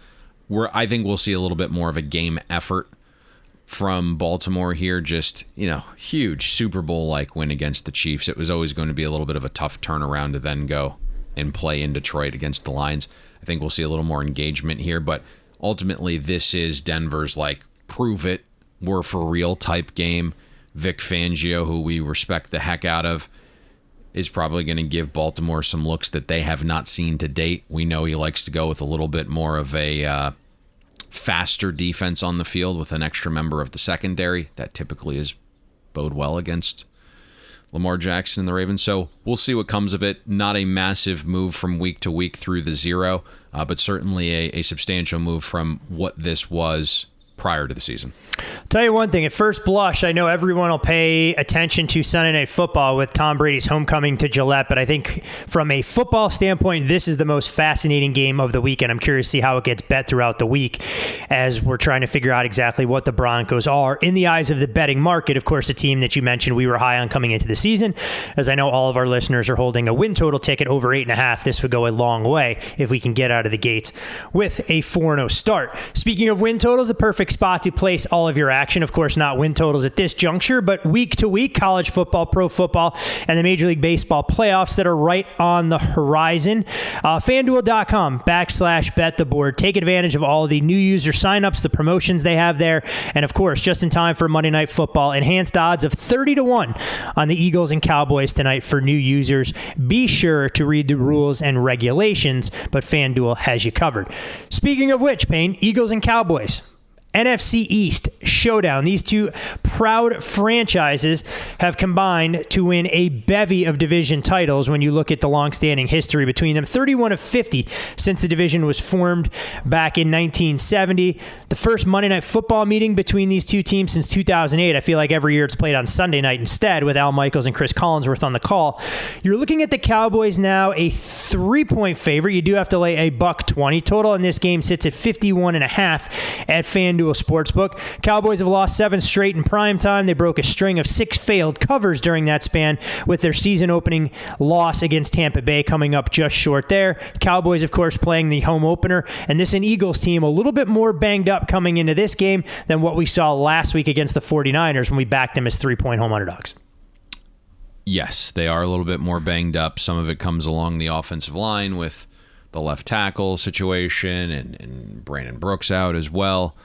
I think we'll see a little bit more of a game effort from Baltimore here. Just, huge Super Bowl-like win against the Chiefs. It was always going to be a little bit of a tough turnaround to then go and play in Detroit against the Lions. I think we'll see a little more engagement here, but ultimately this is Denver's prove it, we're for real type game. Vic Fangio, who we respect the heck out of, is probably going to give Baltimore some looks that they have not seen to date. We know he likes to go with a little bit more of a faster defense on the field with an extra member of the secondary. That typically is bode well against Lamar Jackson and the Ravens. So we'll see what comes of it. Not a massive move from week to week through the 0, but certainly a substantial move from what this was prior to the season. Tell you one thing, at first blush, I know everyone will pay attention to Sunday Night Football with Tom Brady's homecoming to Gillette, but I think from a football standpoint, this is the most fascinating game of the weekend. I'm curious to see how it gets bet throughout the week as we're trying to figure out exactly what the Broncos are in the eyes of the betting market. Of course, a team that you mentioned we were high on coming into the season. As I know all of our listeners are holding a win total ticket over 8.5. This would go a long way if we can get out of the gates with a 4-0 start. Speaking of win totals, a perfect spot to place all of your action. Of course, not win totals at this juncture, but week to week, college football, pro football, and the Major League Baseball playoffs that are right on the horizon. FanDuel.com/bet the board. Take advantage of all of the new user signups, the promotions they have there, and of course, just in time for Monday Night Football, enhanced odds of 30-1 on the Eagles and Cowboys tonight for new users. Be sure to read the rules and regulations, but FanDuel has you covered. Speaking of which, Payne, Eagles and Cowboys. NFC East showdown. These two proud franchises have combined to win a bevy of division titles when you look at the long-standing history between them. 31 of 50 since the division was formed back in 1970. The first Monday Night Football meeting between these two teams since 2008. I feel like every year it's played on Sunday night instead with Al Michaels and Chris Collinsworth on the call. You're looking at the Cowboys now, a 3-point favorite. You do have to lay a $1.20 total, and this game sits at 51.5 at FanDuel Sportsbook. Cowboys have lost 7 straight in prime time. They broke a string of 6 failed covers during that span, with their season-opening loss against Tampa Bay coming up just short there. Cowboys, of course, playing the home opener, and this an Eagles team a little bit more banged up coming into this game than what we saw last week against the 49ers when we backed them as 3-point home underdogs. Yes, they are a little bit more banged up. Some of it comes along the offensive line with the left tackle situation and Brandon Brooks out as well.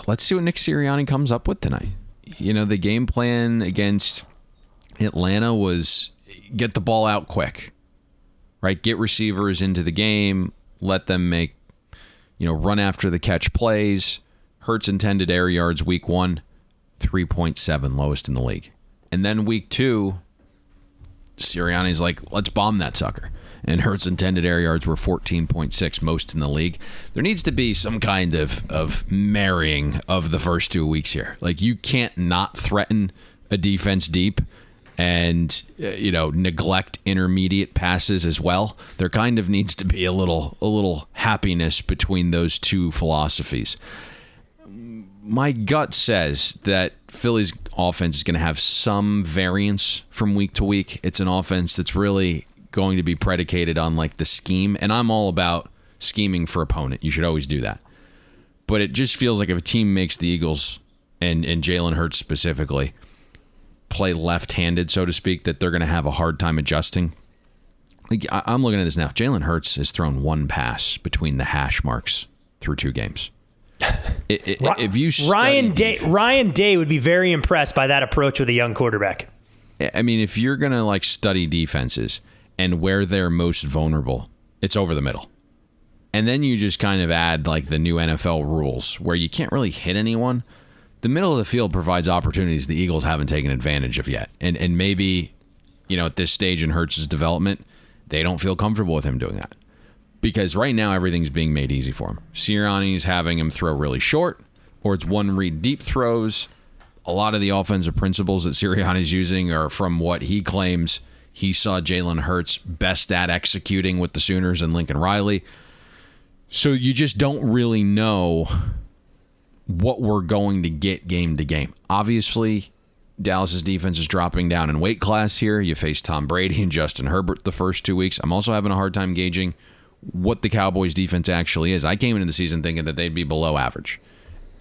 Let's see what Nick Sirianni comes up with tonight. You know, the game plan against Atlanta was get the ball out quick, right? Get receivers into the game, let them make, run after the catch plays. Hurts intended air yards week 1, 3.7, lowest in the league. And then week 2, Sirianni's like, let's bomb that sucker. And Hurts' intended air yards were 14.6, most in the league. There needs to be some kind of marrying of the first 2 weeks here. Like, you can't not threaten a defense deep and, neglect intermediate passes as well. There kind of needs to be a little happiness between those two philosophies. My gut says that Philly's offense is going to have some variance from week to week. It's an offense that's really going to be predicated on like the scheme, and I'm all about scheming for opponent. You should always do that. But it just feels like if a team makes the Eagles and Jalen Hurts specifically play left-handed, so to speak, that they're going to have a hard time adjusting. Like, I'm looking at this now. Jalen Hurts has thrown 1 pass between the hash marks through 2 games. If you Ryan Day would be very impressed by that approach with a young quarterback. I mean, if you're going to study defenses and where they're most vulnerable, it's over the middle. And then you just kind of add the new NFL rules where you can't really hit anyone. The middle of the field provides opportunities the Eagles haven't taken advantage of yet. And maybe, at this stage in Hurts' development, they don't feel comfortable with him doing that. Because right now everything's being made easy for him. Sirianni's having him throw really short, or it's one-read deep throws. A lot of the offensive principles that Sirianni's using are from what he claims he saw Jalen Hurts best at executing with the Sooners and Lincoln Riley. So you just don't really know what we're going to get game to game. Obviously, Dallas's defense is dropping down in weight class here. You face Tom Brady and Justin Herbert the first 2 weeks. I'm also having a hard time gauging what the Cowboys defense actually is. I came into the season thinking that they'd be below average.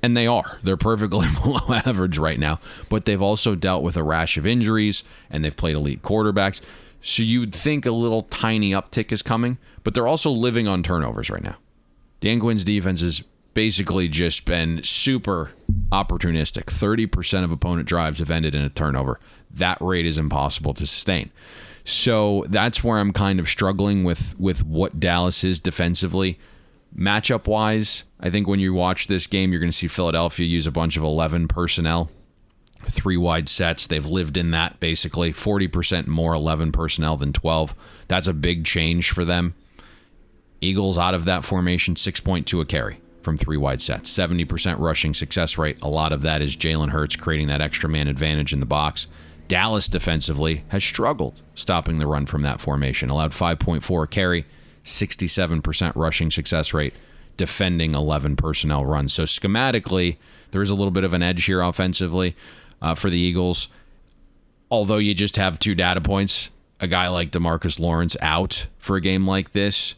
And they are. They're perfectly below average right now. But they've also dealt with a rash of injuries, and they've played elite quarterbacks. So you'd think a little tiny uptick is coming, but they're also living on turnovers right now. Dan Quinn's defense has basically just been super opportunistic. 30% of opponent drives have ended in a turnover. That rate is impossible to sustain. So that's where I'm kind of struggling with what Dallas is defensively. Matchup-wise, I think when you watch this game, you're going to see Philadelphia use a bunch of 11 personnel, 3 wide sets. They've lived in that basically. 40% more 11 personnel than 12. That's a big change for them. Eagles out of that formation, 6.2 a carry from 3 wide sets. 70% rushing success rate. A lot of that is Jalen Hurts creating that extra man advantage in the box. Dallas defensively has struggled stopping the run from that formation. Allowed 5.4 a carry, 67% rushing success rate, defending 11 personnel runs. So schematically, there is a little bit of an edge here offensively for the Eagles. Although you just have 2 data points, a guy like DeMarcus Lawrence out for a game like this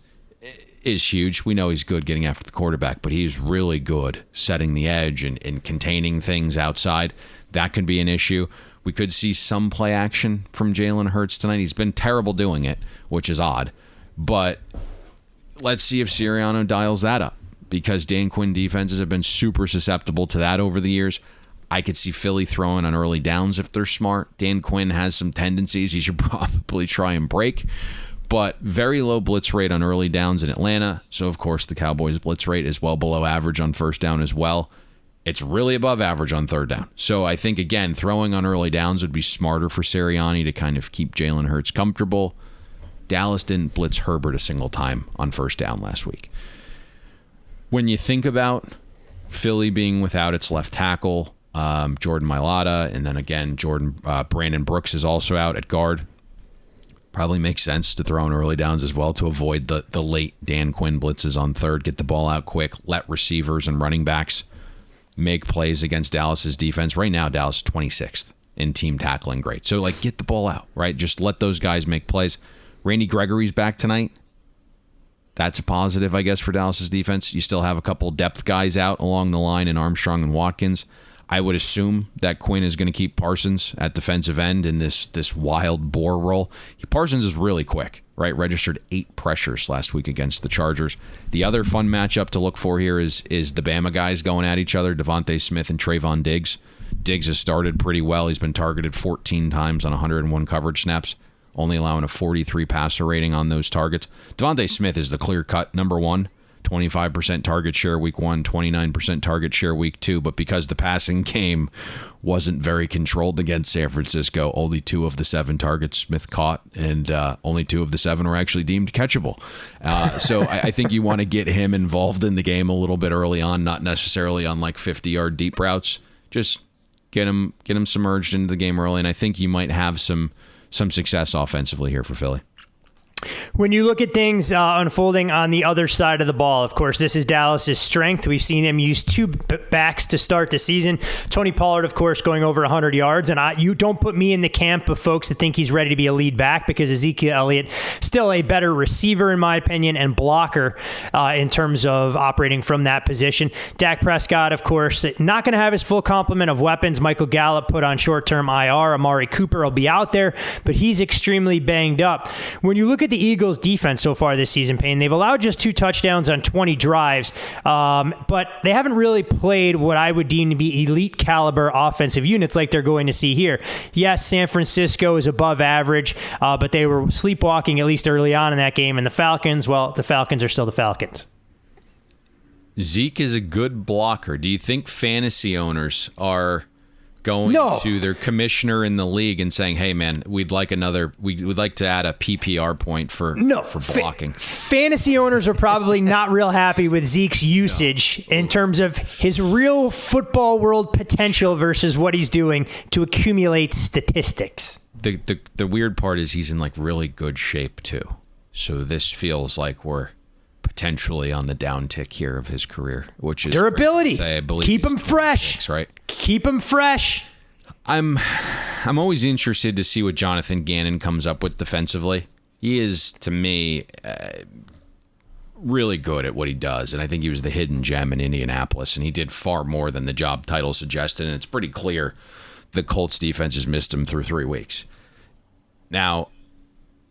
is huge. We know he's good getting after the quarterback, but he's really good setting the edge and containing things outside. That could be an issue. We could see some play action from Jalen Hurts tonight. He's been terrible doing it, which is odd. But let's see if Sirianni dials that up, because Dan Quinn defenses have been super susceptible to that over the years. I could see Philly throwing on early downs if they're smart. Dan Quinn has some tendencies he should probably try and break, but very low blitz rate on early downs in Atlanta. So, of course, the Cowboys' blitz rate is well below average on first down as well. It's really above average on third down. So I think, again, throwing on early downs would be smarter for Sirianni to kind of keep Jalen Hurts comfortable. Dallas didn't blitz Herbert a single time on first down last week. When you think about Philly being without its left tackle, Jordan Mailata, and then again, Brandon Brooks is also out at guard. Probably makes sense to throw in early downs as well to avoid the late Dan Quinn blitzes on third. Get the ball out quick. Let receivers and running backs make plays against Dallas's defense. Right now, Dallas is 26th in team tackling grade. So, get the ball out, right? Just let those guys make plays. Randy Gregory's back tonight. That's a positive, I guess, for Dallas's defense. You still have a couple depth guys out along the line in Armstrong and Watkins. I would assume that Quinn is going to keep Parsons at defensive end in this wild boar role. Parsons is really quick, right? Registered 8 pressures last week against the Chargers. The other fun matchup to look for here is the Bama guys going at each other, Devontae Smith and Trayvon Diggs. Diggs has started pretty well. He's been targeted 14 times on 101 coverage snaps, only allowing a 43 passer rating on those targets. Devontae Smith is the clear-cut number 1. 25% target share week 1, 29% target share week 2, but because the passing game wasn't very controlled against San Francisco, only 2 of the 7 targets Smith caught, and only 2 of the 7 were actually deemed catchable. So I think you want to get him involved in the game a little bit early on, not necessarily on 50-yard deep routes. Just get him submerged into the game early, and I think you might have some success offensively here for Philly. When you look at things unfolding on the other side of the ball, of course, this is Dallas's strength. We've seen them use 2 backs to start the season. Tony Pollard, of course, going over 100 yards. And you don't put me in the camp of folks that think he's ready to be a lead back, because Ezekiel Elliott, still a better receiver, in my opinion, and blocker in terms of operating from that position. Dak Prescott, of course, not going to have his full complement of weapons. Michael Gallup put on short-term IR. Amari Cooper will be out there, but he's extremely banged up. When you look at the Eagles defense so far this season, Payne, they've allowed just 2 touchdowns on 20 drives, but they haven't really played what I would deem to be elite caliber offensive units like they're going to see here. Yes, San Francisco is above average, but they were sleepwalking at least early on in that game, and the Falcons are still the Falcons. Zeke is a good blocker. Do you think fantasy owners are going to their commissioner in the league and saying, "Hey, man, we'd like to add a PPR point for blocking"? Fantasy owners are probably not real happy with Zeke's usage in terms of his real football world potential versus what he's doing to accumulate statistics. The weird part is he's in really good shape too. So this feels like we're potentially on the downtick here of his career, which is durability. I believe keep him fresh, right? Keep him fresh. I'm always interested to see what Jonathan Gannon comes up with defensively. He is, to me, really good at what he does, and I think he was the hidden gem in Indianapolis, and he did far more than the job title suggested, and it's pretty clear the Colts defense has missed him through 3 weeks. Now,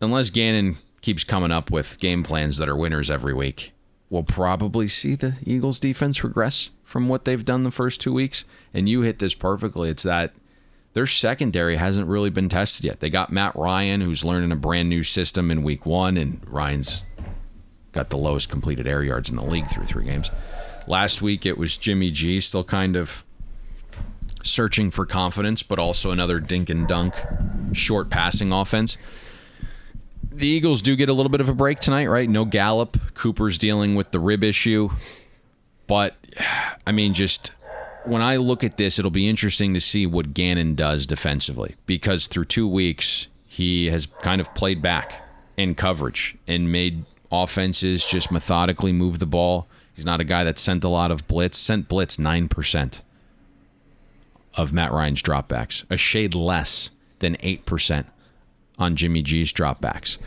unless Gannon keeps coming up with game plans that are winners every week, we'll probably see the Eagles defense regress from what they've done the first 2 weeks. And you hit this perfectly. It's that their secondary hasn't really been tested yet. They got Matt Ryan, who's learning a brand new system in week 1, and Ryan's got the lowest completed air yards in the league through 3 games. Last week it was Jimmy G, still kind of searching for confidence, but also another dink and dunk short passing offense. The Eagles do get a little bit of a break tonight, right? No Gallup. Cooper's dealing with the rib issue. But, I mean, just when I look at this, it'll be interesting to see what Gannon does defensively, because through 2 weeks, he has kind of played back in coverage and made offenses just methodically move the ball. He's not a guy that sent a lot of blitz. Sent blitz 9% of Matt Ryan's dropbacks, a shade less than 8% on Jimmy G's dropbacks.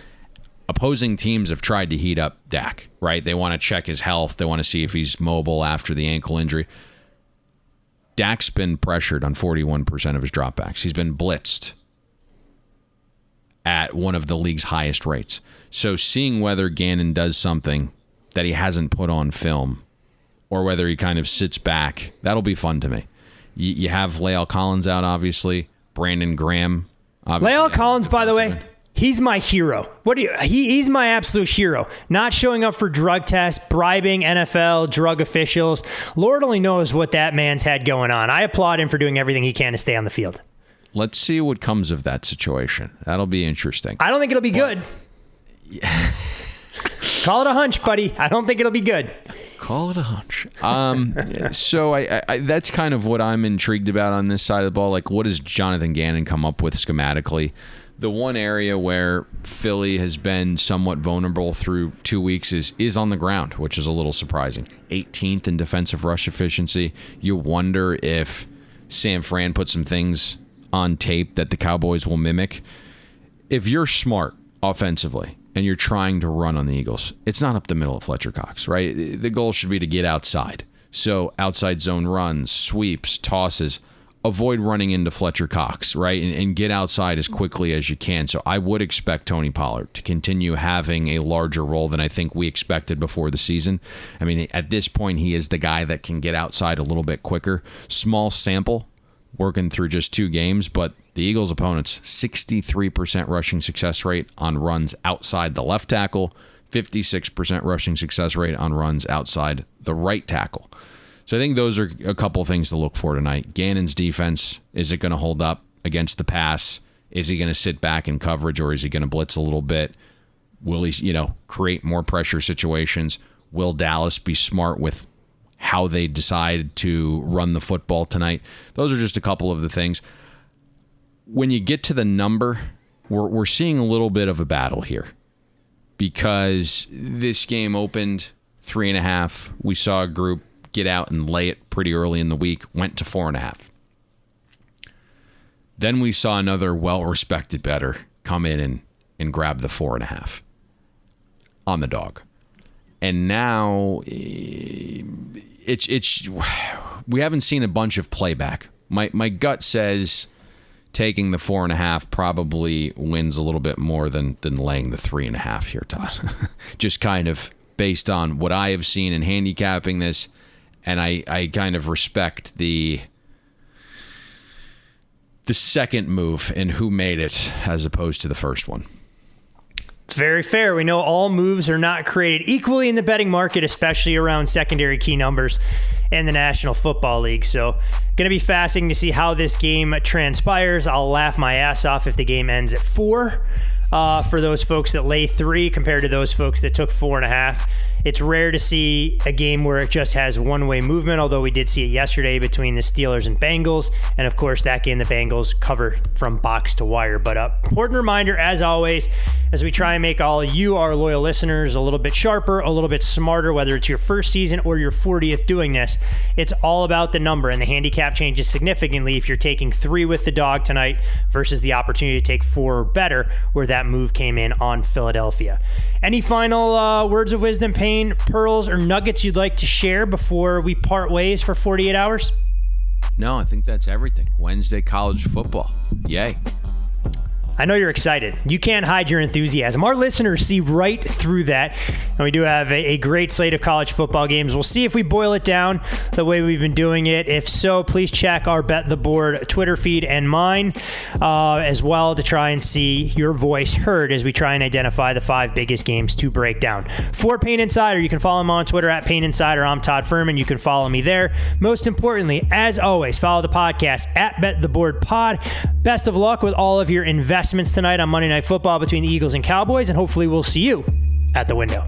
Opposing teams have tried to heat up Dak, right? They want to check his health. They want to see if he's mobile after the ankle injury. Dak's been pressured on 41% of his dropbacks. He's been blitzed at one of the league's highest rates. So seeing whether Gannon does something that he hasn't put on film, or whether he kind of sits back, that'll be fun to me. You have La'el Collins out, obviously. Brandon Graham. La'el Collins, by the way, he's my hero. He's my absolute hero. Not showing up for drug tests, bribing NFL drug officials. Lord only knows what that man's had going on. I applaud him for doing everything he can to stay on the field. Let's see what comes of that situation. That'll be interesting. I don't think it'll be good. Call it a hunch, buddy. I don't think it'll be good. Call it a hunch. So I that's kind of what I'm intrigued about on this side of the ball. Like, what does Jonathan Gannon come up with schematically? The one area where Philly has been somewhat vulnerable through 2 weeks is on the ground, which is a little surprising. 18th in defensive rush efficiency. You wonder if San Fran put some things on tape that the Cowboys will mimic. If you're smart offensively and you're trying to run on the Eagles, it's not up the middle of Fletcher Cox, right? The goal should be to get outside. So outside zone runs, sweeps, tosses, avoid running into Fletcher Cox, right? And get outside as quickly as you can. So I would expect Tony Pollard to continue having a larger role than I think we expected before the season. I mean, at this point, he is the guy that can get outside a little bit quicker. Small sample, working through just 2 games, but the Eagles' opponents, 63% rushing success rate on runs outside the left tackle, 56% rushing success rate on runs outside the right tackle. So I think those are a couple of things to look for tonight. Gannon's defense, is it going to hold up against the pass? Is he going to sit back in coverage, or is he going to blitz a little bit? Will he, create more pressure situations? Will Dallas be smart with how they decide to run the football tonight? Those are just a couple of the things. When you get to the number, we're seeing a little bit of a battle here, because this game opened 3.5. We saw a group get out and lay it pretty early in the week, went to 4.5. Then we saw another well-respected bettor come in and grab the 4.5 on the dog. And now it's we haven't seen a bunch of playback. My gut says taking the 4.5 probably wins a little bit more than laying the 3.5 here, Todd. Just kind of based on what I have seen in handicapping this, and I kind of respect the second move and who made it as opposed to the first one. It's very fair. We know all moves are not created equally in the betting market, especially around secondary key numbers in the National Football League. So going to be fascinating to see how this game transpires. I'll laugh my ass off if the game ends at 4 for those folks that lay 3 compared to those folks that took 4.5. It's rare to see a game where it just has one-way movement, although we did see it yesterday between the Steelers and Bengals. And, of course, that game the Bengals cover from box to wire. But important reminder, as always, as we try and make all of you, our loyal listeners, a little bit sharper, a little bit smarter, whether it's your first season or your 40th doing this, it's all about the number. And the handicap changes significantly if you're taking 3 with the dog tonight versus the opportunity to take 4 or better, where that move came in on Philadelphia. Any final words of wisdom, Payne, pearls, or nuggets you'd like to share before we part ways for 48 hours? No, I think that's everything. Wednesday college football. Yay. I know you're excited. You can't hide your enthusiasm. Our listeners see right through that. And we do have a great slate of college football games. We'll see if we boil it down the way we've been doing it. If so, please check our Bet the Board Twitter feed and mine as well to try and see your voice heard as we try and identify the 5 biggest games to break down. For Payne Insider, you can follow him on Twitter at Payne Insider. I'm Todd Furman. You can follow me there. Most importantly, as always, follow the podcast at Bet the Board Pod. Best of luck with all of your investments tonight on Monday Night Football between the Eagles and Cowboys, and hopefully we'll see you at the window.